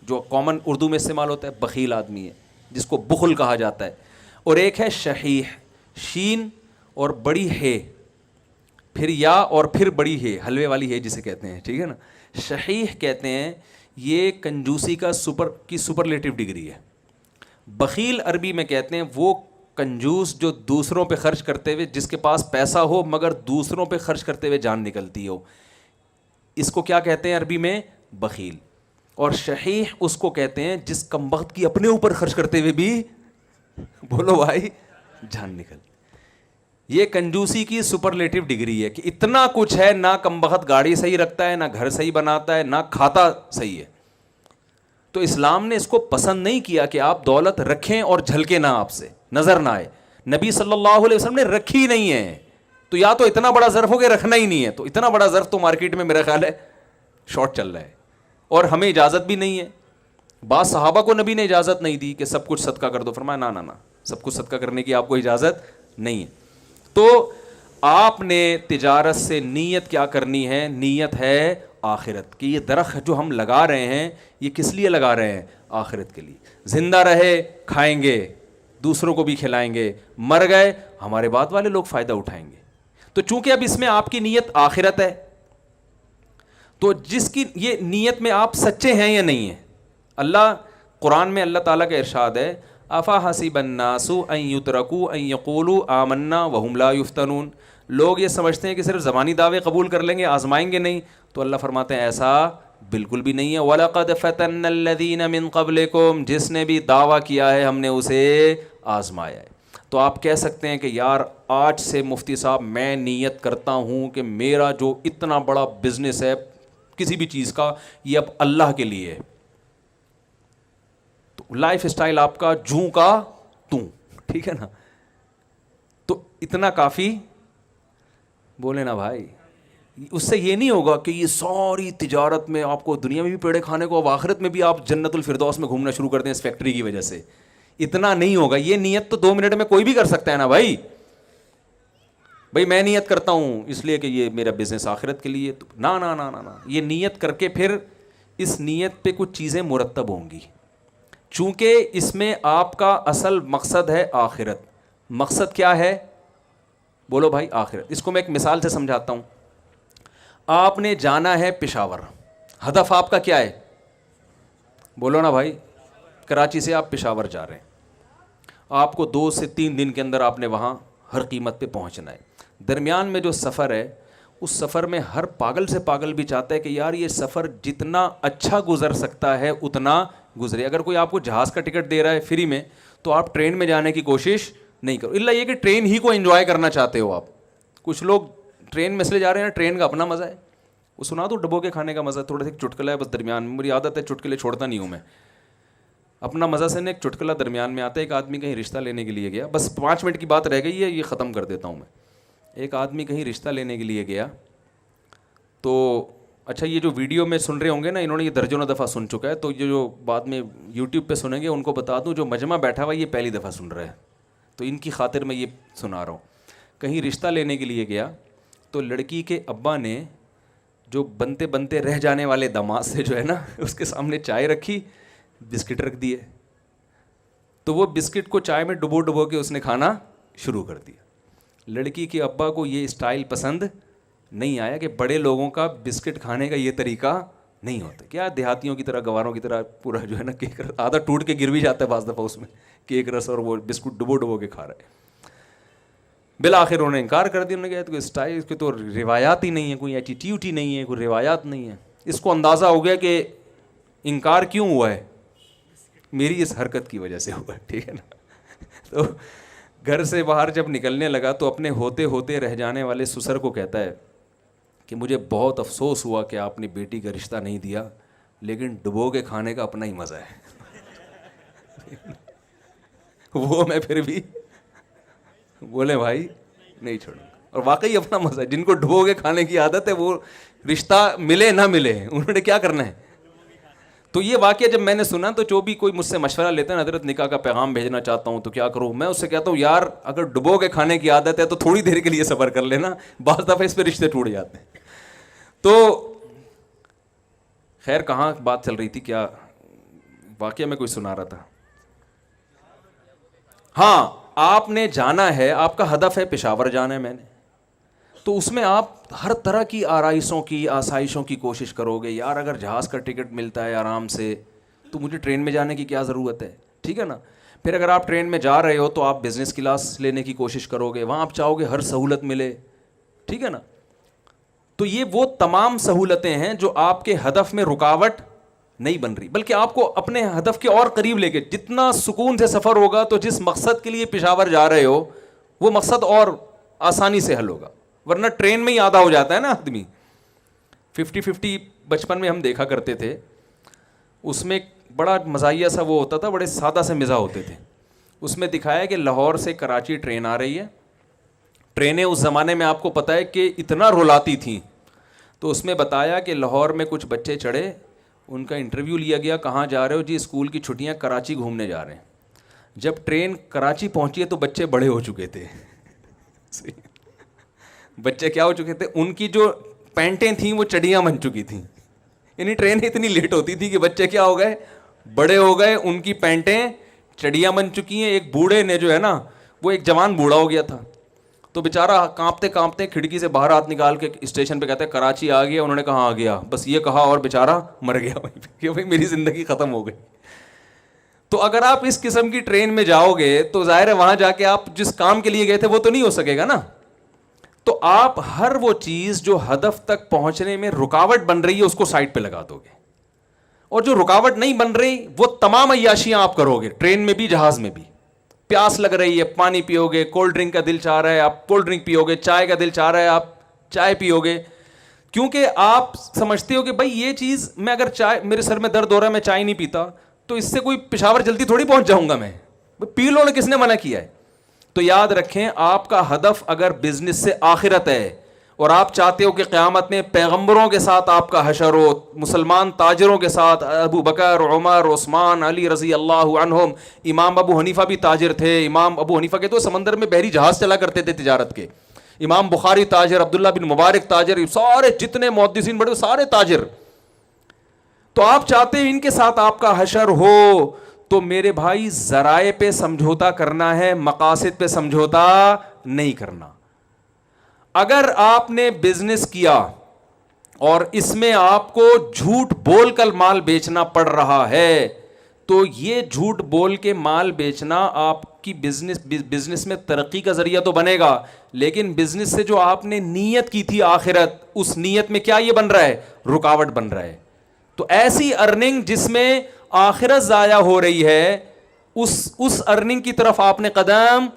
جو کامن اردو میں استعمال ہوتا ہے, بخیل آدمی ہے جس کو بخل کہا جاتا ہے. اور ایک ہے شحیح, شین اور بڑی ہے, پھر یا اور پھر بڑی ہے, حلوے والی ہے جسے کہتے ہیں, ٹھیک ہے نا. شحیح کہتے ہیں یہ کنجوسی کا سپرلیٹو ڈگری ہے. بخیل عربی میں کہتے ہیں وہ کنجوس جو دوسروں پہ خرچ کرتے ہوئے, جس کے پاس پیسہ ہو مگر دوسروں پہ خرچ کرتے ہوئے جان نکلتی ہو, اس کو کیا کہتے ہیں عربی میں؟ بخیل. اور شحیح اس کو کہتے ہیں جس کمبخت کی اپنے اوپر خرچ کرتے ہوئے بھی, بولو بھائی, جان نکل. یہ کنجوسی کی سپرلیٹو ڈگری ہے کہ اتنا کچھ ہے, نہ کمبخت گاڑی صحیح رکھتا ہے, نہ گھر صحیح بناتا ہے, نہ کھاتا صحیح ہے. تو اسلام نے اس کو پسند نہیں کیا کہ آپ دولت رکھیں اور جھلکے نہ, آپ سے نظر نہ آئے. نبی صلی اللہ علیہ وسلم نے رکھی نہیں ہے. تو یا تو اتنا بڑا ظرف ہو کہ رکھنا ہی نہیں ہے, تو اتنا بڑا ظرف تو مارکیٹ میں میرا خیال ہے شارٹ چل رہا ہے, اور ہمیں اجازت بھی نہیں ہے. بعض صحابہ کو نبی نے اجازت نہیں دی کہ سب کچھ صدقہ کر دو, فرمایا نہ, سب کچھ صدقہ کرنے کی آپ کو اجازت نہیں ہے. تو آپ نے تجارت سے نیت کیا کرنی ہے؟ نیت ہے آخرت کی. یہ درخت جو ہم لگا رہے ہیں یہ کس لیے لگا رہے ہیں؟ آخرت کے لیے. زندہ رہے کھائیں گے, دوسروں کو بھی کھلائیں گے, مر گئے ہمارے بعد والے لوگ فائدہ اٹھائیں گے. تو چونکہ اب اس میں آپ کی نیت آخرت ہے, تو جس کی یہ نیت میں آپ سچے ہیں یا نہیں ہیں. اللہ قرآن میں اللہ تعالیٰ کا ارشاد ہے, افا حسب الناس ان یترکوا ان یقولوا آمنا وهم لا یفتنون. لوگ یہ سمجھتے ہیں کہ صرف زبانی دعوے قبول کر لیں گے, آزمائیں گے نہیں. تو اللہ فرماتے ہیں ایسا بالکل بھی نہیں ہے. وَلَقَدْ فَتَنَّ الَّذِينَ مِن قَبْلِكُمْ, جس نے بھی دعویٰ کیا ہے ہم نے اسے آزمایا ہے. تو آپ کہہ سکتے ہیں کہ یار آج سے مفتی صاحب میں نیت کرتا ہوں کہ میرا جو اتنا بڑا بزنس ہے کسی بھی چیز کا, یہ اب اللہ کے لیے ہے. تو لائف اسٹائل آپ کا جوں کا توں, ٹھیک ہے نا, تو اتنا کافی بولے نا بھائی. اس سے یہ نہیں ہوگا کہ یہ ساری تجارت میں آپ کو دنیا میں بھی پیڑے کھانے کو, اب آخرت میں بھی آپ جنت الفردوس میں گھومنا شروع کر دیں اس فیکٹری کی وجہ سے. اتنا نہیں ہوگا. یہ نیت تو 2 منٹ میں کوئی بھی کر سکتا ہے نا بھائی. بھائی میں نیت کرتا ہوں اس لیے کہ یہ میرا بزنس آخرت کے لیے, تو نا نا نا نا نا, یہ نیت کر کے پھر اس نیت پہ کچھ چیزیں مرتب ہوں گی. چونکہ اس میں آپ کا اصل مقصد ہے آخرت. مقصد کیا ہے بولو بھائی؟ آخرت. اس کو میں ایک مثال سے سمجھاتا ہوں. آپ نے جانا ہے پشاور, ہدف آپ کا کیا ہے بولو نا بھائی؟ کراچی سے آپ پشاور جا رہے ہیں, آپ کو 2 سے 3 دن کے اندر آپ نے وہاں ہر قیمت پہ پہنچنا ہے. درمیان میں جو سفر ہے اس سفر میں ہر پاگل سے پاگل بھی چاہتا ہے کہ یار یہ سفر جتنا اچھا گزر سکتا ہے اتنا گزرے. اگر کوئی آپ کو جہاز کا ٹکٹ دے رہا ہے فری میں تو آپ ٹرین میں جانے کی کوشش نہیں کرو, الا یہ کہ ٹرین ہی کو انجوائے کرنا چاہتے ہو آپ. کچھ لوگ ٹرین میں اس لیے جا رہے ہیں, ٹرین کا اپنا مزہ ہے. وہ سنا دو ڈبو کے کھانے کا مزہ, تھوڑا سا ایک چٹکلا ہے بس درمیان میں. میری عادت ہے چٹکلے چھوڑتا نہیں ہوں میں. اپنا مزہ سے ایک چٹکلا درمیان میں آتا ہے. ایک آدمی کہیں رشتہ لینے کے لیے گیا, بس 5 منٹ کی بات رہ گئی ہے, یہ ختم کر دیتا ہوں میں. ایک آدمی کہیں رشتہ لینے کے لیے گیا تو اچھا یہ جو ویڈیو میں سن رہے ہوں گے نا, انہوں نے یہ درجنوں دفعہ سن چکا ہے, تو یہ جو بعد میں یوٹیوب پہ سنیں گے ان کو بتا دوں جو مجمع بیٹھا ہوا یہ پہلی دفعہ سن رہا ہے, تو ان کی خاطر میں یہ سنا رہا ہوں. کہیں رشتہ لینے کے لیے گیا تو لڑکی کے ابا نے جو بنتے بنتے رہ جانے والے داماد سے جو ہے نا اس کے سامنے چائے رکھی, بسکٹ رکھ دیے. تو وہ بسکٹ کو چائے میں ڈبو ڈبو کے اس نے کھانا شروع کر دیا. لڑکی کے ابا کو یہ اسٹائل پسند نہیں آیا کہ بڑے لوگوں کا بسکٹ کھانے کا یہ طریقہ نہیں ہوتا. کیا دیہاتیوں کی طرح گواروں کی طرح پورا جو ہے نا کیک رس آدھا ٹوٹ کے گر بھی جاتا ہے بعض دفعہ اس میں کیک رس, اور وہ بسکٹ ڈبو ڈبو کے کھا رہا ہے. بالآخر انہوں نے انکار کر دیا. انہوں نے کہا تو اسٹائل اس کی تو روایات ہی نہیں ہے, کوئی ایٹیٹیوڈ ہی نہیں ہے, کوئی روایات نہیں ہے. اس کو اندازہ ہو گیا کہ انکار کیوں ہوا ہے, میری اس حرکت کی وجہ سے ہوا ہے, ٹھیک ہے نا. تو گھر سے باہر جب نکلنے لگا تو اپنے ہوتے ہوتے رہ جانے والے سسر کو کہتا ہے کہ مجھے بہت افسوس ہوا کہ آپ نے بیٹی کا رشتہ نہیں دیا, لیکن ڈبو کے کھانے کا اپنا ہی مزہ ہے. وہ میں پھر بھی بولے بھائی نہیں چھوڑوں. اور واقعی اپنا مزہ ہے. جن کو ڈبو کے کھانے کی عادت ہے وہ رشتہ ملے نہ ملے انہوں نے کیا کرنا ہے. تو یہ واقعہ جب میں نے سنا تو جو بھی کوئی مجھ سے مشورہ لیتا ہے, حضرت نکاح کا پیغام بھیجنا چاہتا ہوں تو کیا کروں, میں اس سے کہتا ہوں یار اگر ڈبو کے کھانے کی عادت ہے تو تھوڑی دیر کے لیے صبر کر لینا, بعض دفعہ اس پہ رشتے ٹوٹ جاتے ہیں. تو خیر کہاں بات چل رہی تھی, کیا واقعہ میں کوئی سنا رہا تھا. ہاں آپ نے جانا ہے, آپ کا ہدف ہے پشاور جانا ہے میں نے, تو اس میں آپ ہر طرح کی آرائشوں کی آسائشوں کی کوشش کرو گے. یار اگر جہاز کا ٹکٹ ملتا ہے آرام سے تو مجھے ٹرین میں جانے کی کیا ضرورت ہے, ٹھیک ہے نا. پھر اگر آپ ٹرین میں جا رہے ہو تو آپ بزنس کلاس لینے کی کوشش کرو گے, وہاں آپ چاہو گے ہر سہولت ملے, ٹھیک ہے نا. تو یہ وہ تمام سہولتیں ہیں جو آپ کے ہدف میں رکاوٹ نہیں بن رہی, بلکہ آپ کو اپنے ہدف کے اور قریب لے کے, جتنا سکون سے سفر ہوگا تو جس مقصد کے لیے پشاور جا رہے ہو وہ مقصد اور آسانی سے حل ہوگا. ورنہ ٹرین میں ہی آدھا ہو جاتا ہے نا آدمی. 50-50 بچپن میں ہم دیکھا کرتے تھے, اس میں بڑا مزاحیہ سا وہ ہوتا تھا, بڑے سادہ سے مزاح ہوتے تھے. اس میں دکھایا کہ لاہور سے کراچی ٹرین آ رہی ہے. ٹرینیں اس زمانے میں آپ کو پتہ ہے کہ اتنا رلاتی تھیں, تو اس میں بتایا کہ لاہور میں کچھ بچے چڑھے, ان کا انٹرویو لیا گیا, کہاں جا رہے ہو جی, اسکول کی چھٹیاں کراچی گھومنے جا رہے ہیں. جب ٹرین کراچی پہنچی ہے تو بچے بڑے ہو چکے تھے. بچے کیا ہو چکے تھے, ان کی جو پینٹیں تھیں وہ چڑیاں بن چکی تھیں. یعنی ٹرین اتنی لیٹ ہوتی تھی کہ بچے کیا ہو گئے, بڑے ہو گئے, ان کی پینٹیں چڑیاں بن چکی ہیں. ایک بوڑھے نے جو ہے نا وہ ایک جوان بوڑھا ہو گیا تھا, تو بیچارہ کانپتے کانپتے کھڑکی سے باہر ہاتھ نکال کے اسٹیشن پہ کہتا ہے کراچی آ گیا. انہوں نے کہا آ گیا, بس یہ کہا اور بیچارہ مر گیا کہ بھائی میری زندگی ختم ہو گئی. تو اگر آپ اس قسم کی ٹرین میں جاؤ گے تو ظاہر ہے وہاں جا کے آپ جس کام کے لیے گئے تھے وہ تو نہیں ہو سکے گا نا. تو آپ ہر وہ چیز جو ہدف تک پہنچنے میں رکاوٹ بن رہی ہے اس کو سائڈ پہ لگا دو گے, اور جو رکاوٹ نہیں بن رہی وہ تمام عیاشیاں آپ کرو گے, ٹرین میں بھی جہاز میں بھی. پیاس لگ رہی ہے پانی پیو گے, کولڈ ڈرنک کا دل چاہ رہا ہے آپ کولڈ ڈرنک پیو گے, چائے کا دل چاہ رہا ہے آپ چائے پیو گے, کیونکہ آپ سمجھتے ہو کہ بھائی یہ چیز میں اگر چائے, میرے سر میں درد ہو رہا ہے میں چائے نہیں پیتا تو اس سے کوئی پشاور جلدی تھوڑی پہنچ جاؤں گا میں, پی لو, کس نے منع کیا ہے. تو یاد رکھیں آپ کا ہدف اگر بزنس سے آخرت ہے اور آپ چاہتے ہو کہ قیامت میں پیغمبروں کے ساتھ آپ کا حشر ہو, مسلمان تاجروں کے ساتھ, ابو بکر, عمر, عثمان, علی رضی اللہ عنہم, امام ابو حنیفہ بھی تاجر تھے, امام ابو حنیفہ کے تو سمندر میں بحری جہاز چلا کرتے تھے تجارت کے, امام بخاری تاجر, عبداللہ بن مبارک تاجر, سارے جتنے محدثین بڑے سارے تاجر. تو آپ چاہتے ہیں ان کے ساتھ آپ کا حشر ہو, تو میرے بھائی ذرائع پہ سمجھوتا کرنا ہے, مقاصد پہ سمجھوتا نہیں کرنا. اگر آپ نے بزنس کیا اور اس میں آپ کو جھوٹ بول کر مال بیچنا پڑ رہا ہے تو یہ جھوٹ بول کے مال بیچنا آپ کی بزنس میں ترقی کا ذریعہ تو بنے گا, لیکن بزنس سے جو آپ نے نیت کی تھی آخرت, اس نیت میں کیا یہ بن رہا ہے, رکاوٹ بن رہا ہے. تو ایسی ارننگ جس میں آخرت ضائع ہو رہی ہے اس ارننگ کی طرف آپ نے قدم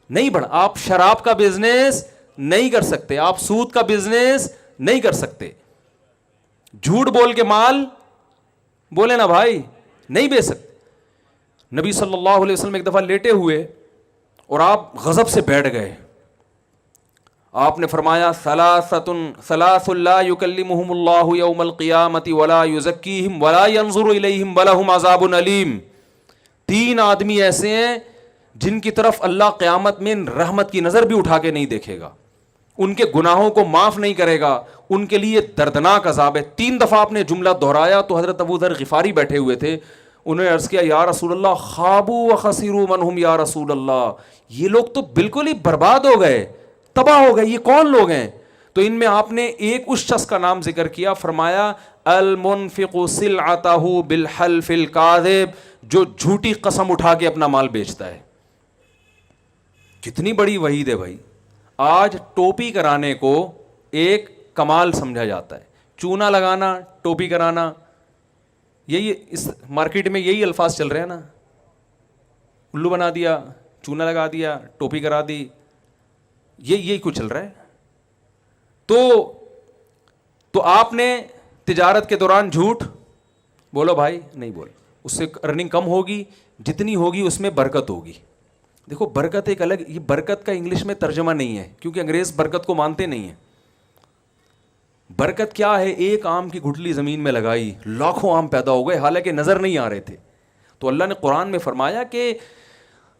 نہیں بڑھا. آپ شراب کا بزنس نہیں کر سکتے, آپ سود کا بزنس نہیں کر سکتے, جھوٹ بول کے مال بولے نا بھائی نہیں بیچ سکتے. نبی صلی اللہ علیہ وسلم ایک دفعہ لیٹے ہوئے اور آپ غضب سے بیٹھ گئے, آپ نے فرمایا ثلاث لا یکلمہم اللہ یوم القیامۃ ولا یزکیہم ولا ینظر الیہم ولہم عذاب علیم. 3 آدمی ایسے ہیں جن کی طرف اللہ قیامت میں رحمت کی نظر بھی اٹھا کے نہیں دیکھے گا, ان کے گناہوں کو معاف نہیں کرے گا, ان کے لیے دردناک عذاب ہے. 3 دفعہ آپ نے جملہ دہرایا تو حضرت ابو ذر غفاری بیٹھے ہوئے تھے, انہوں نے عرض کیا یا رسول اللہ خابوا وخسروا من هم یا رسول اللہ, یہ لوگ تو بالکل ہی برباد ہو گئے, تباہ ہو گئے, یہ کون لوگ ہیں؟ تو ان میں آپ نے ایک اس شخص کا نام ذکر کیا, فرمایا المنفق سلعتہ بالحلف الکاذب, جو جھوٹی قسم اٹھا کے اپنا مال بیچتا ہے. کتنی بڑی وعید ہے بھائی. آج ٹوپی کرانے کو ایک کمال سمجھا جاتا ہے, چونا لگانا, ٹوپی کرانا, یہی اس مارکیٹ میں یہی الفاظ چل رہے ہیں نا, الو بنا دیا, چونا لگا دیا, ٹوپی کرا دی, یہی کچھ چل رہا ہے. تو آپ نے تجارت کے دوران جھوٹ بولو بھائی نہیں بول, اس سے ارننگ کم ہوگی, جتنی ہوگی اس میں برکت ہوگی. دیکھو برکت ایک الگ, یہ برکت کا انگلش میں ترجمہ نہیں ہے کیونکہ انگریز برکت کو مانتے نہیں ہیں. برکت کیا ہے؟ ایک آم کی گٹھلی زمین میں لگائی, لاکھوں آم پیدا ہو گئے حالانکہ نظر نہیں آ رہے تھے. تو اللہ نے قرآن میں فرمایا کہ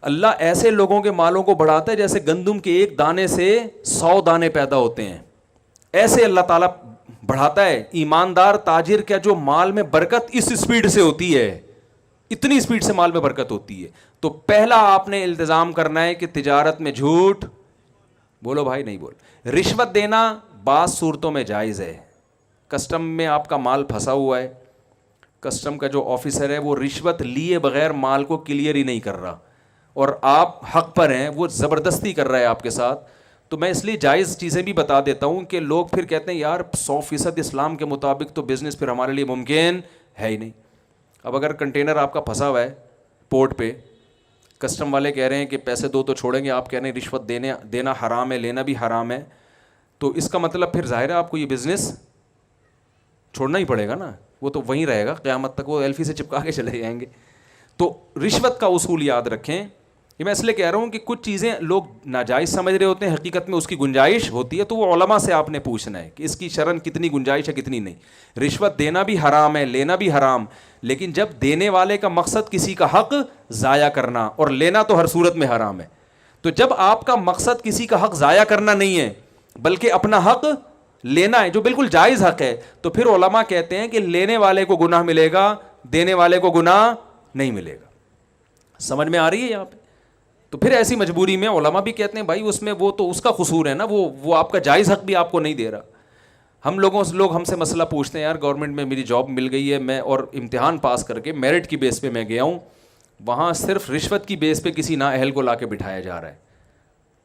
اللہ ایسے لوگوں کے مالوں کو بڑھاتا ہے جیسے گندم کے ایک دانے سے 100 دانے پیدا ہوتے ہیں, ایسے اللہ تعالیٰ بڑھاتا ہے. ایماندار تاجر کا جو مال میں برکت اس اسپیڈ سے ہوتی ہے, اتنی اسپیڈ سے مال میں برکت ہوتی ہے. تو پہلا آپ نے التزام کرنا ہے کہ تجارت میں جھوٹ بولو بھائی نہیں بول. رشوت دینا بعض صورتوں میں جائز ہے. کسٹم میں آپ کا مال پھنسا ہوا ہے, کسٹم کا جو آفیسر ہے وہ رشوت لیے بغیر مال کو کلیئر ہی نہیں کر رہا اور آپ حق پر ہیں, وہ زبردستی کر رہا ہے آپ کے ساتھ. تو میں اس لیے جائز چیزیں بھی بتا دیتا ہوں کہ لوگ پھر کہتے ہیں یار 100% اسلام کے مطابق تو بزنس پھر ہمارے لیے ممکن ہے ہی نہیں. اب اگر کنٹینر آپ کا پھنسا ہوا ہے پورٹ پہ, کسٹم والے کہہ رہے ہیں کہ پیسے دو تو چھوڑیں گے, آپ کہہ رہے ہیں رشوت دینا حرام ہے, لینا بھی حرام ہے, تو اس کا مطلب پھر ظاہر ہے آپ کو یہ بزنس چھوڑنا ہی پڑے گا نا, وہ تو وہیں رہے گا قیامت تک, وہ ایلفی سے چپکا کے چلے جائیں گے. تو رشوت کا اصول یاد رکھیں. یہ میں اس لیے کہہ رہا ہوں کہ کچھ چیزیں لوگ ناجائز سمجھ رہے ہوتے ہیں, حقیقت میں اس کی گنجائش ہوتی ہے, تو وہ علماء سے آپ نے پوچھنا ہے کہ اس کی شرعاً کتنی گنجائش ہے کتنی نہیں. رشوت دینا بھی حرام ہے, لینا بھی حرام, لیکن جب دینے والے کا مقصد کسی کا حق ضائع کرنا, اور لینا تو ہر صورت میں حرام ہے, تو جب آپ کا مقصد کسی کا حق ضائع کرنا نہیں ہے بلکہ اپنا حق لینا ہے جو بالکل جائز حق ہے, تو پھر علماء کہتے ہیں کہ لینے والے کو گناہ ملے گا, دینے والے کو گناہ نہیں ملے گا. سمجھ میں آ رہی ہے یہاں پہ؟ تو پھر ایسی مجبوری میں علماء بھی کہتے ہیں بھائی اس میں وہ تو اس کا قصور ہے نا, وہ آپ کا جائز حق بھی آپ کو نہیں دے رہا. لوگ ہم سے مسئلہ پوچھتے ہیں, یار گورنمنٹ میں میری جاب مل گئی ہے, میں اور امتحان پاس کر کے میرٹ کی بیس پہ میں گیا ہوں, وہاں صرف رشوت کی بیس پہ کسی نااہل کو لا کے بٹھایا جا رہا ہے.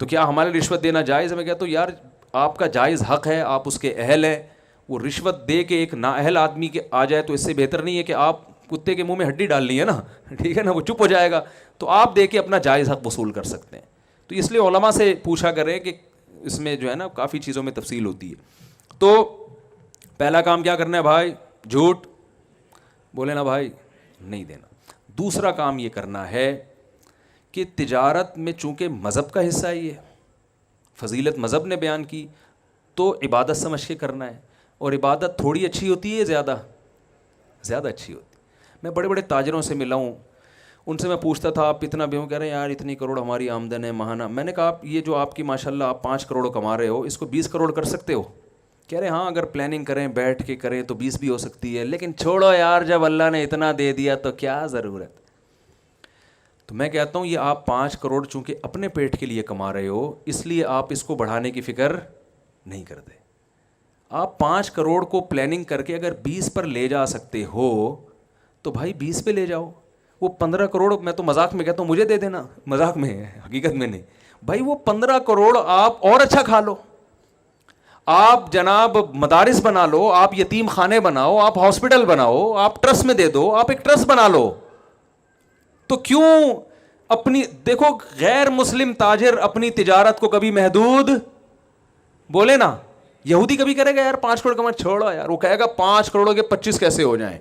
تو کیا ہمارے رشوت دینا جائز ہے؟ میں کہتا ہوں یار آپ کا جائز حق ہے, آپ اس کے اہل ہیں. وہ رشوت دے کے ایک نااہل آدمی کے آ جائے تو اس سے بہتر نہیں ہے کہ آپ کتے کے منہ میں ہڈی ڈال لی ہے نا, ٹھیک ہے نا, وہ چپ ہو جائے گا. تو آپ دے کے اپنا جائز حق وصول کر سکتے ہیں. تو اس لیے علماء سے پوچھا کریں کہ اس میں جو ہے نا کافی چیزوں میں تفصیل ہوتی ہے. تو پہلا کام کیا کرنا ہے بھائی؟ جھوٹ بولے نا بھائی, نہیں دینا. دوسرا کام یہ کرنا ہے کہ تجارت میں چونکہ مذہب کا حصہ ہی ہے, فضیلت مذہب نے بیان کی, تو عبادت سمجھ کے کرنا ہے. اور عبادت تھوڑی اچھی ہوتی ہے, زیادہ اچھی ہوتی ہے. میں بڑے بڑے تاجروں سے ملا ہوں, ان سے میں پوچھتا تھا آپ اتنا بیوں, کہہ رہے ہیں یار اتنی کروڑ ہماری آمدن ہے ماہانہ. میں نے کہا آپ یہ جو آپ کی ماشاءاللہ آپ 5 کروڑ کما رہے ہو, اس کو 20 کروڑ کر سکتے ہو؟ کہہ رہے ہاں اگر پلاننگ کریں بیٹھ کے کریں تو 20 بھی ہو سکتی ہے, لیکن چھوڑو یار جب اللہ نے اتنا دے دیا تو کیا ضرورت. تو میں کہتا ہوں یہ آپ 5 کروڑ چونکہ اپنے پیٹ کے لیے کما رہے ہو, اس لیے آپ اس کو بڑھانے کی فکر نہیں کرتے. آپ 5 کروڑ کو پلاننگ کر کے اگر 20 پر لے جا سکتے ہو تو بھائی 20 پہ لے جاؤ. وہ 15 کروڑ میں تو مذاق میں کہتا ہوں مجھے دے دینا, مذاق میں ہے, حقیقت میں نہیں بھائی. وہ 15 کروڑ آپ اور اچھا کھا لو, آپ جناب مدارس بنا لو, آپ یتیم خانے بناؤ, آپ ہاسپٹل بناؤ, آپ ٹرسٹ میں دے دو, آپ ایک ٹرسٹ بنا لو. تو کیوں اپنی دیکھو غیر مسلم تاجر اپنی تجارت کو کبھی محدود بولے نا, یہودی کبھی کرے گا یار 5 کروڑ کما, چھوڑو یار, وہ کہے گا 5 کروڑوں کے 25 کیسے ہو جائیں.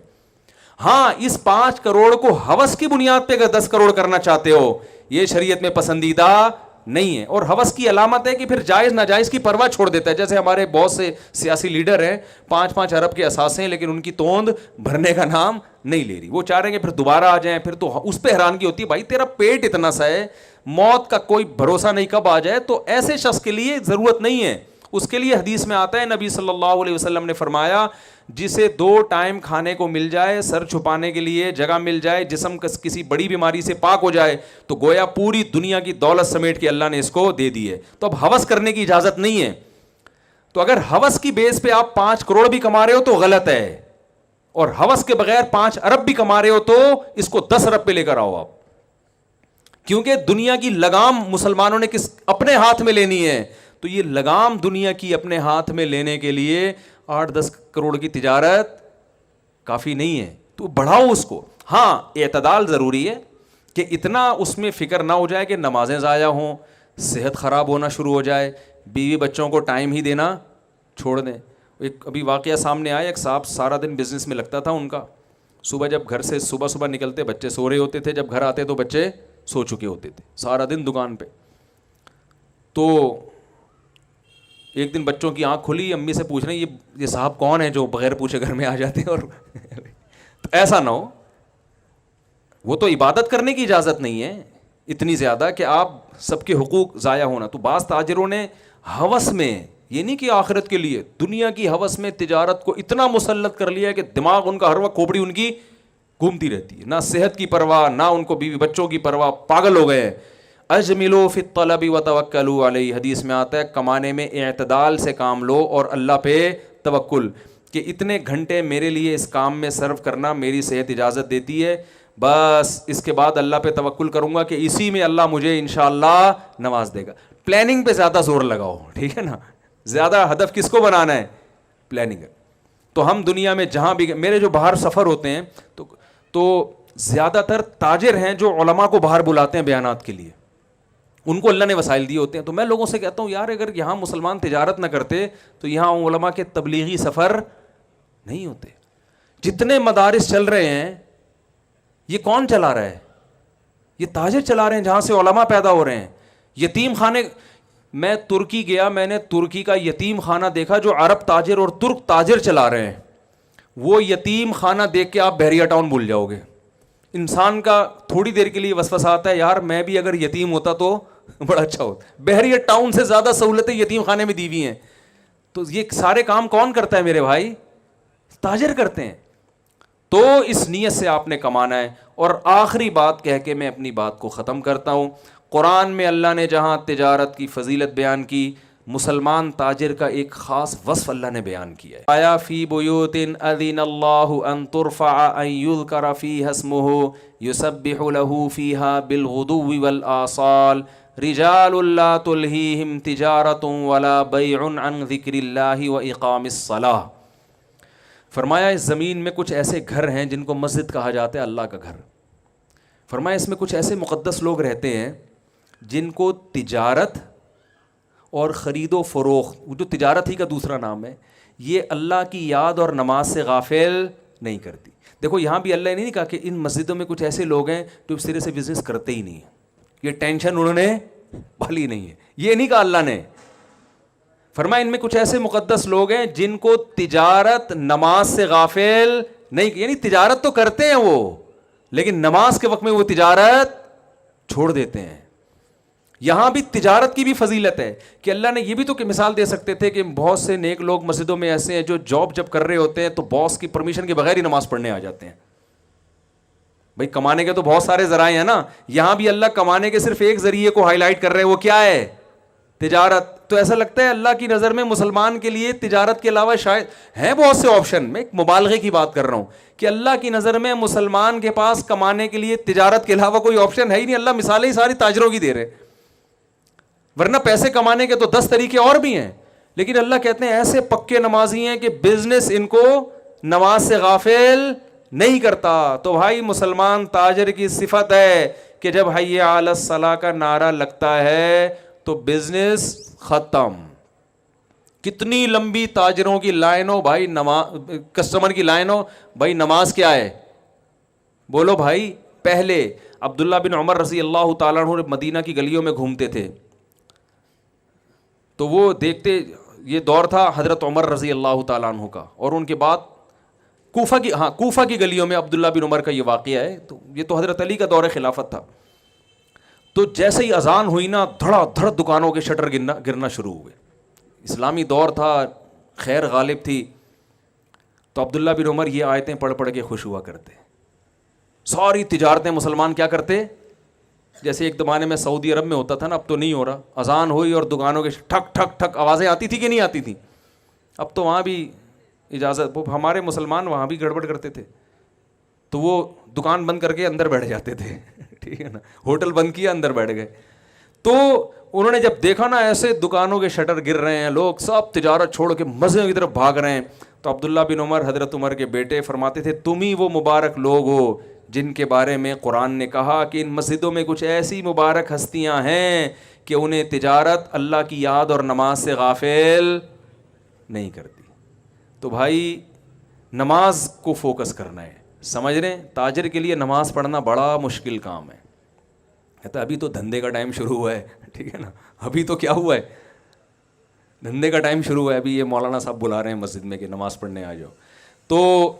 ہاں اس 5 کروڑ کو ہوس کی بنیاد پہ اگر 10 کروڑ کرنا چاہتے ہو, یہ شریعت میں پسندیدہ نہیں ہے. اور ہوس کی علامت ہے کہ پھر جائز ناجائز کی پرواہ چھوڑ دیتا ہے. جیسے ہمارے بہت سے سیاسی لیڈر ہیں 5-5 ارب کے اثاثے ہیں, لیکن ان کی توند بھرنے کا نام نہیں لے رہی. وہ چاہ رہے ہیں کہ پھر دوبارہ آ جائیں, پھر تو اس پہ حیرانگی ہوتی ہے بھائی تیرا پیٹ اتنا سا ہے, موت کا کوئی بھروسہ نہیں کب آ جائے. تو ایسے شخص کے لیے ضرورت نہیں ہے. اس کے لیے حدیث میں آتا ہے نبی صلی اللہ علیہ وسلم نے فرمایا جسے 2 ٹائم کھانے کو مل جائے, سر چھپانے کے لیے جگہ مل جائے, جسم کسی بڑی بیماری سے پاک ہو جائے, تو گویا پوری دنیا کی دولت سمیٹ کے اللہ نے اس کو دے دی ہے. تو اب ہوس کرنے کی اجازت نہیں ہے. تو اگر ہوس کی بیس پہ آپ 5 کروڑ بھی کما رہے ہو تو غلط ہے, اور ہوس کے بغیر 5 ارب بھی کما رہے ہو تو اس کو 10 ارب پہ لے کر آؤ آپ. کیونکہ دنیا کی لگام مسلمانوں نے اپنے ہاتھ میں لینی ہے. تو یہ لگام دنیا کی اپنے ہاتھ میں لینے کے لیے 8-10 کروڑ کی تجارت کافی نہیں ہے. تو بڑھاؤ اس کو. ہاں اعتدال ضروری ہے کہ اتنا اس میں فکر نہ ہو جائے کہ نمازیں ضائع ہوں, صحت خراب ہونا شروع ہو جائے, بیوی بچوں کو ٹائم ہی دینا چھوڑ دیں. ایک ابھی واقعہ سامنے آیا, ایک صاحب سارا دن بزنس میں لگتا تھا ان کا, صبح جب گھر سے صبح نکلتے بچے سو رہے ہوتے تھے, جب گھر آتے تو بچے سو چکے ہوتے تھے, سارا دن دکان پہ. تو ایک دن بچوں کی آنکھ کھلی, امی سے پوچھ رہے ہیں یہ صاحب کون ہیں جو بغیر پوچھے گھر میں آ جاتے ہیں. اور ایسا نہ ہو, وہ تو عبادت کرنے کی اجازت نہیں ہے اتنی زیادہ کہ آپ سب کے حقوق ضائع ہونا. تو بعض تاجروں نے ہوس میں, یہ نہیں کہ آخرت کے لیے, دنیا کی ہوس میں تجارت کو اتنا مسلط کر لیا ہے کہ دماغ ان کا ہر وقت کھوپڑی ان کی گھومتی رہتی ہے, نہ صحت کی پرواہ نہ ان کو بیوی بچوں کی پرواہ, پاگل ہو گئے. اجملوا فی الطلب وتوکلوا علیہ, حدیث میں آتا ہے کمانے میں اعتدال سے کام لو اور اللہ پہ توکل, کہ اتنے گھنٹے میرے لیے اس کام میں صرف کرنا میری صحت اجازت دیتی ہے, بس اس کے بعد اللہ پہ توکل کروں گا کہ اسی میں اللہ مجھے انشاءاللہ نواز دے گا. پلاننگ پہ زیادہ زور لگاؤ, ٹھیک ہے نا, زیادہ ہدف کس کو بنانا ہے؟ پلاننگ. تو ہم دنیا میں جہاں بھی, میرے جو باہر سفر ہوتے ہیں تو زیادہ تر تاجر ہیں جو علماء کو باہر بلاتے ہیں بیانات کے لیے, ان کو اللہ نے وسائل دیے ہوتے ہیں. تو میں لوگوں سے کہتا ہوں یار اگر یہاں مسلمان تجارت نہ کرتے تو یہاں علماء کے تبلیغی سفر نہیں ہوتے. جتنے مدارس چل رہے ہیں یہ کون چلا رہا ہے؟ یہ تاجر چلا رہے ہیں, جہاں سے علماء پیدا ہو رہے ہیں. یتیم خانے, میں ترکی گیا, میں نے ترکی کا یتیم خانہ دیکھا جو عرب تاجر اور ترک تاجر چلا رہے ہیں. وہ یتیم خانہ دیکھ کے آپ بحریہ ٹاؤن بھول جاؤ گے. انسان کا تھوڑی دیر کے لیے وسوسہ آتا ہے یار میں بھی اگر یتیم ہوتا تو بڑا اچھا ہوتا. بحریہ ٹاؤن سے زیادہ سہولتیں یتیم خانے میں دی ہوئی ہیں. تو یہ سارے کام کون کرتا ہے میرے بھائی؟ تاجر کرتے ہیں. تو اس نیت سے آپ نے کمانا ہے. اور آخری بات کہہ کے میں اپنی بات کو ختم کرتا ہوں. قرآن میں اللہ نے جہاں تجارت کی فضیلت بیان کی مسلمان تاجر کا ایک خاص وصف اللہ نے بیان کیا ہے. آیا فی بیوت اذن اللہ ان ترفع ان یذکر فیہا اسمہ یسبح لہ فیہا بالغدو والآصال رجال لا تلہیہم تجارت ولا بیع عن ذکر اللہ واقام الصلاۃ. فرمایا اس زمین میں کچھ ایسے گھر ہیں جن کو مسجد کہا جاتا ہے، اللہ کا گھر. فرمایا اس میں کچھ ایسے مقدس لوگ رہتے ہیں جن کو تجارت اور خرید و فروخت، جو تجارت ہی کا دوسرا نام ہے، یہ اللہ کی یاد اور نماز سے غافل نہیں کرتی. دیکھو یہاں بھی اللہ نے نہیں کہا کہ ان مسجدوں میں کچھ ایسے لوگ ہیں جو سرے سے بزنس کرتے ہی نہیں ہیں، یہ ٹینشن انہوں نے پالی نہیں ہے، یہ نہیں کہا اللہ نے. فرمایا ان میں کچھ ایسے مقدس لوگ ہیں جن کو تجارت نماز سے غافل نہیں، یعنی تجارت تو کرتے ہیں وہ، لیکن نماز کے وقت میں وہ تجارت چھوڑ دیتے ہیں. یہاں بھی تجارت کی بھی فضیلت ہے کہ اللہ نے یہ بھی تو کہ مثال دے سکتے تھے کہ بہت سے نیک لوگ مسجدوں میں ایسے ہیں جو جاب جب کر رہے ہوتے ہیں تو باس کی پرمیشن کے بغیر ہی نماز پڑھنے آ جاتے ہیں. بھائی کمانے کے تو بہت سارے ذرائع ہیں نا، یہاں بھی اللہ کمانے کے صرف ایک ذریعے کو ہائی لائٹ کر رہے ہیں، وہ کیا ہے؟ تجارت. تو ایسا لگتا ہے اللہ کی نظر میں مسلمان کے لیے تجارت کے علاوہ شاید ہیں بہت سے آپشن. میں ایک مبالغے کی بات کر رہا ہوں کہ اللہ کی نظر میں مسلمان کے پاس کمانے کے لیے تجارت کے علاوہ کوئی آپشن ہے ہی نہیں. اللہ مثالیں ہی ساری تاجروں کی دے رہے، ورنہ پیسے کمانے کے تو 10 طریقے اور بھی ہیں، لیکن اللہ کہتے ہیں ایسے پکے نمازی ہیں کہ بزنس ان کو نماز سے غافل نہیں کرتا. تو بھائی مسلمان تاجر کی صفت ہے کہ جب حی علی الصلاۃ کا نعرہ لگتا ہے تو بزنس ختم. کتنی لمبی تاجروں کی لائن ہو بھائی، کسٹمر کی لائن ہو، بھائی نماز کیا ہے؟ بولو بھائی. پہلے عبداللہ بن عمر رضی اللہ تعالیٰ عنہ مدینہ کی گلیوں میں گھومتے تھے تو وہ دیکھتے، یہ دور تھا حضرت عمر رضی اللہ تعالیٰ عنہ کا، اور ان کے بعد کوفہ کی گلیوں میں عبداللہ بن عمر کا یہ واقعہ ہے. تو یہ تو حضرت علی کا دور خلافت تھا. تو جیسے ہی اذان ہوئی نا دھڑا دھڑ دکانوں کے شٹر گرنا شروع ہوئے. اسلامی دور تھا، خیر غالب تھی. تو عبداللہ بن عمر یہ آیتیں پڑھ پڑھ کے خوش ہوا کرتے. ساری تجارتیں مسلمان کیا کرتے، جیسے ایک زمانے میں سعودی عرب میں ہوتا تھا نا، اب تو نہیں ہو رہا. اذان ہوئی اور دکانوں کے ٹھک ٹھک ٹھک آوازیں آتی تھی کہ نہیں آتی تھی؟ اب تو وہاں بھی اجازت، ہمارے مسلمان وہاں بھی گڑبڑ کرتے تھے تو وہ دکان بند کر کے اندر بیٹھ جاتے تھے، ٹھیک ہے نا، ہوٹل بند کیا اندر بیٹھ گئے. تو انہوں نے جب دیکھا نا ایسے دکانوں کے شٹر گر رہے ہیں، لوگ سب تجارت چھوڑ کے مزے کی طرف بھاگ رہے ہیں، تو عبداللہ بن عمر حضرت عمر کے بیٹے فرماتے تھے تم ہی وہ مبارک لوگ ہو جن کے بارے میں قرآن نے کہا کہ ان مسجدوں میں کچھ ایسی مبارک ہستیاں ہیں کہ انہیں تجارت اللہ کی یاد اور نماز سے غافل نہیں کرتی. تو بھائی نماز کو فوکس کرنا ہے، سمجھ رہے ہیں؟ تاجر کے لیے نماز پڑھنا بڑا مشکل کام ہے. کہتا ابھی تو دھندے کا ٹائم شروع ہوا ہے، ٹھیک ہے نا، ابھی تو کیا ہوا ہے، دھندے کا ٹائم شروع ہوا ہے. ابھی یہ مولانا صاحب بلا رہے ہیں مسجد میں کہ نماز پڑھنے آ جاؤ. تو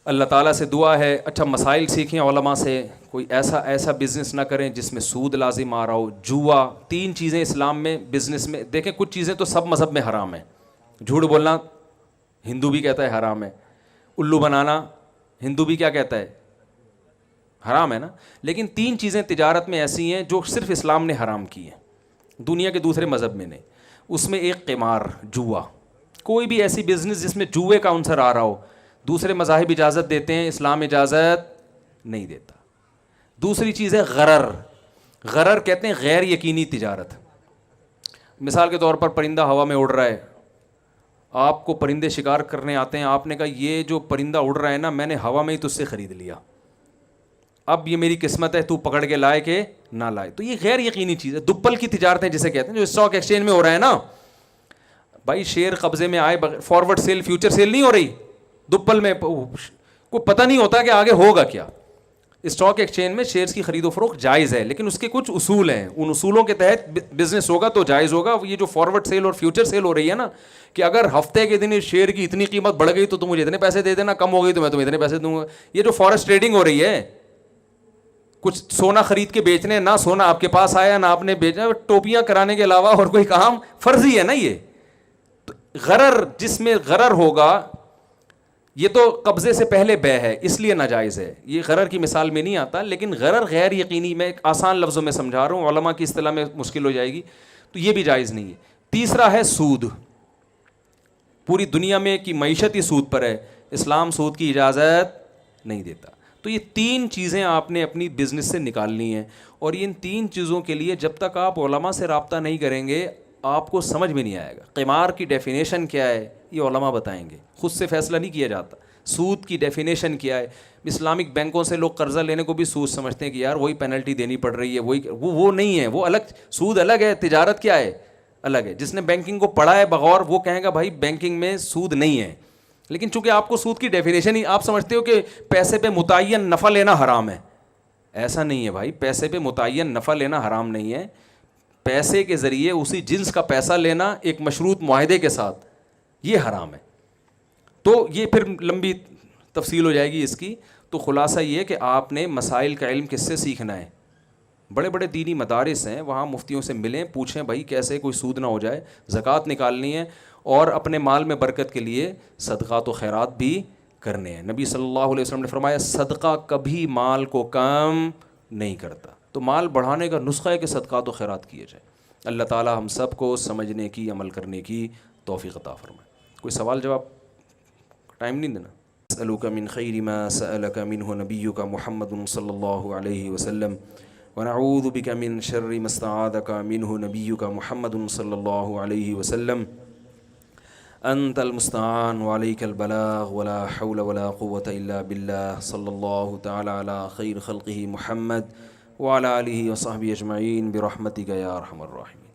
اللہ تعالیٰ سے دعا ہے اچھا مسائل سیکھیں علماء سے، کوئی ایسا بزنس نہ کریں جس میں سود لازم آ رہا ہو. جوا، 3 چیزیں اسلام میں بزنس میں، دیکھیں کچھ چیزیں تو سب مذہب میں حرام ہیں. جھوٹ بولنا ہندو بھی کہتا ہے حرام ہے، الو بنانا ہندو بھی کیا کہتا ہے، حرام ہے نا. لیکن 3 چیزیں تجارت میں ایسی ہیں جو صرف اسلام نے حرام کی ہیں، دنیا کے دوسرے مذہب میں نہیں. اس میں ایک قمار، جوا، کوئی بھی ایسی بزنس جس میں جوئے کا عنصر آ رہا ہو. دوسرے مذاہب اجازت دیتے ہیں، اسلام اجازت نہیں دیتا. دوسری چیز ہے غرر. غرر کہتے ہیں غیر یقینی تجارت. مثال کے طور پر پرندہ ہوا میں اڑ رہا ہے، آپ کو پرندے شکار کرنے آتے ہیں، آپ نے کہا یہ جو پرندہ اڑ رہا ہے نا میں نے ہوا میں ہی تجھ سے خرید لیا، اب یہ میری قسمت ہے تو پکڑ کے لائے کہ نہ لائے. تو یہ غیر یقینی چیز ہے. دپل کی تجارتیں جسے کہتے ہیں جو اسٹاک ایکسچینج میں ہو رہا ہے نا، بھائی شیئر قبضے میں آئے، فارورڈ سیل فیوچر سیل نہیں ہو رہی دپل میں، کوئی پتہ نہیں ہوتا کہ آگے ہوگا کیا. اسٹاک ایکسچینج میں شیئرز کی خرید و فروخت جائز ہے، لیکن اس کے کچھ اصول ہیں، ان اصولوں کے تحت بزنس ہوگا تو جائز ہوگا. یہ جو فارورڈ سیل اور فیوچر سیل ہو رہی ہے نا، کہ اگر ہفتے کے دن اس شیئر کی اتنی قیمت بڑھ گئی تو تم مجھے اتنے پیسے دے دینا، کم ہو گئی تو میں تمہیں اتنے پیسے دوں گا. یہ جو فارسٹ ٹریڈنگ ہو رہی ہے، کچھ سونا خرید کے بیچنے، نہ سونا آپ کے پاس آیا نہ آپ نے بیچا، ٹوپیاں کرانے کے علاوہ اور کوئی کام فرضی ہے نا. یہ غرر، جس میں غرر ہوگا، یہ تو قبضے سے پہلے بے ہے اس لیے ناجائز ہے. یہ غرر کی مثال میں نہیں آتا، لیکن غرر غیر یقینی، میں ایک آسان لفظوں میں سمجھا رہا ہوں، علماء کی اصطلاح میں مشکل ہو جائے گی، تو یہ بھی جائز نہیں ہے. تیسرا ہے سود. پوری دنیا میں کی معیشت ہی سود پر ہے, اسلام سود کی اجازت نہیں دیتا. تو یہ 3 چیزیں آپ نے اپنی بزنس سے نکالنی ہیں, اور ان 3 چیزوں کے لیے جب تک آپ علماء سے رابطہ نہیں کریں گے آپ کو سمجھ میں نہیں آئے گا. قمار کی ڈیفینیشن کیا ہے یہ علماء بتائیں گے, خود سے فیصلہ نہیں کیا جاتا. سود کی ڈیفینیشن کیا ہے, اسلامک بینکوں سے لوگ قرضہ لینے کو بھی سود سمجھتے ہیں کہ یار وہی پینلٹی دینی پڑ رہی ہے, وہی وہ نہیں ہے, وہ الگ. سود الگ ہے, تجارت کیا ہے الگ ہے. جس نے بینکنگ کو پڑھا ہے بغور وہ کہیں گا بھائی بینکنگ میں سود نہیں ہے. لیکن چونکہ آپ کو سود کی ڈیفینیشن ہی, آپ سمجھتے ہو کہ پیسے پہ متعین نفع لینا حرام ہے. ایسا نہیں ہے بھائی, پیسے پہ متعین نفع لینا حرام نہیں ہے. پیسے کے ذریعے اسی جنس کا پیسہ لینا ایک مشروط معاہدے کے ساتھ یہ حرام ہے. تو یہ پھر لمبی تفصیل ہو جائے گی اس کی. تو خلاصہ یہ کہ آپ نے مسائل کا علم کس سے سیکھنا ہے. بڑے بڑے دینی مدارس ہیں, وہاں مفتیوں سے ملیں, پوچھیں بھائی کیسے کوئی سود نہ ہو جائے. زکوٰۃ نکالنی ہے اور اپنے مال میں برکت کے لیے صدقات و خیرات بھی کرنے ہیں. نبی صلی اللہ علیہ وسلم نے فرمایا صدقہ کبھی مال کو کم نہیں کرتا. تو مال بڑھانے کا نسخہ ہے کہ صدقات و خیرات کیے جائیں. اللہ تعالی ہم سب کو سمجھنے کی, عمل کرنے کی توفیق عطا فرمائے. کوئی سوال جواب, ٹائم نہیں دینا. اسألک من خیر ما سألک منہ نبیک محمد صلی اللہ علیہ وسلم ونعوذ بک من شر ما استعاذک منہ نبیک محمد صلی اللہ علیہ وسلم. انت المستعان وعلیک البلاغ ولا حول ولا قوة الا باللہ. صلی اللہ تعالی علی خیر خلقہ محمد وعلی آلہ وصحبہ اجمعین برحمتک یا ارحم الراحمین.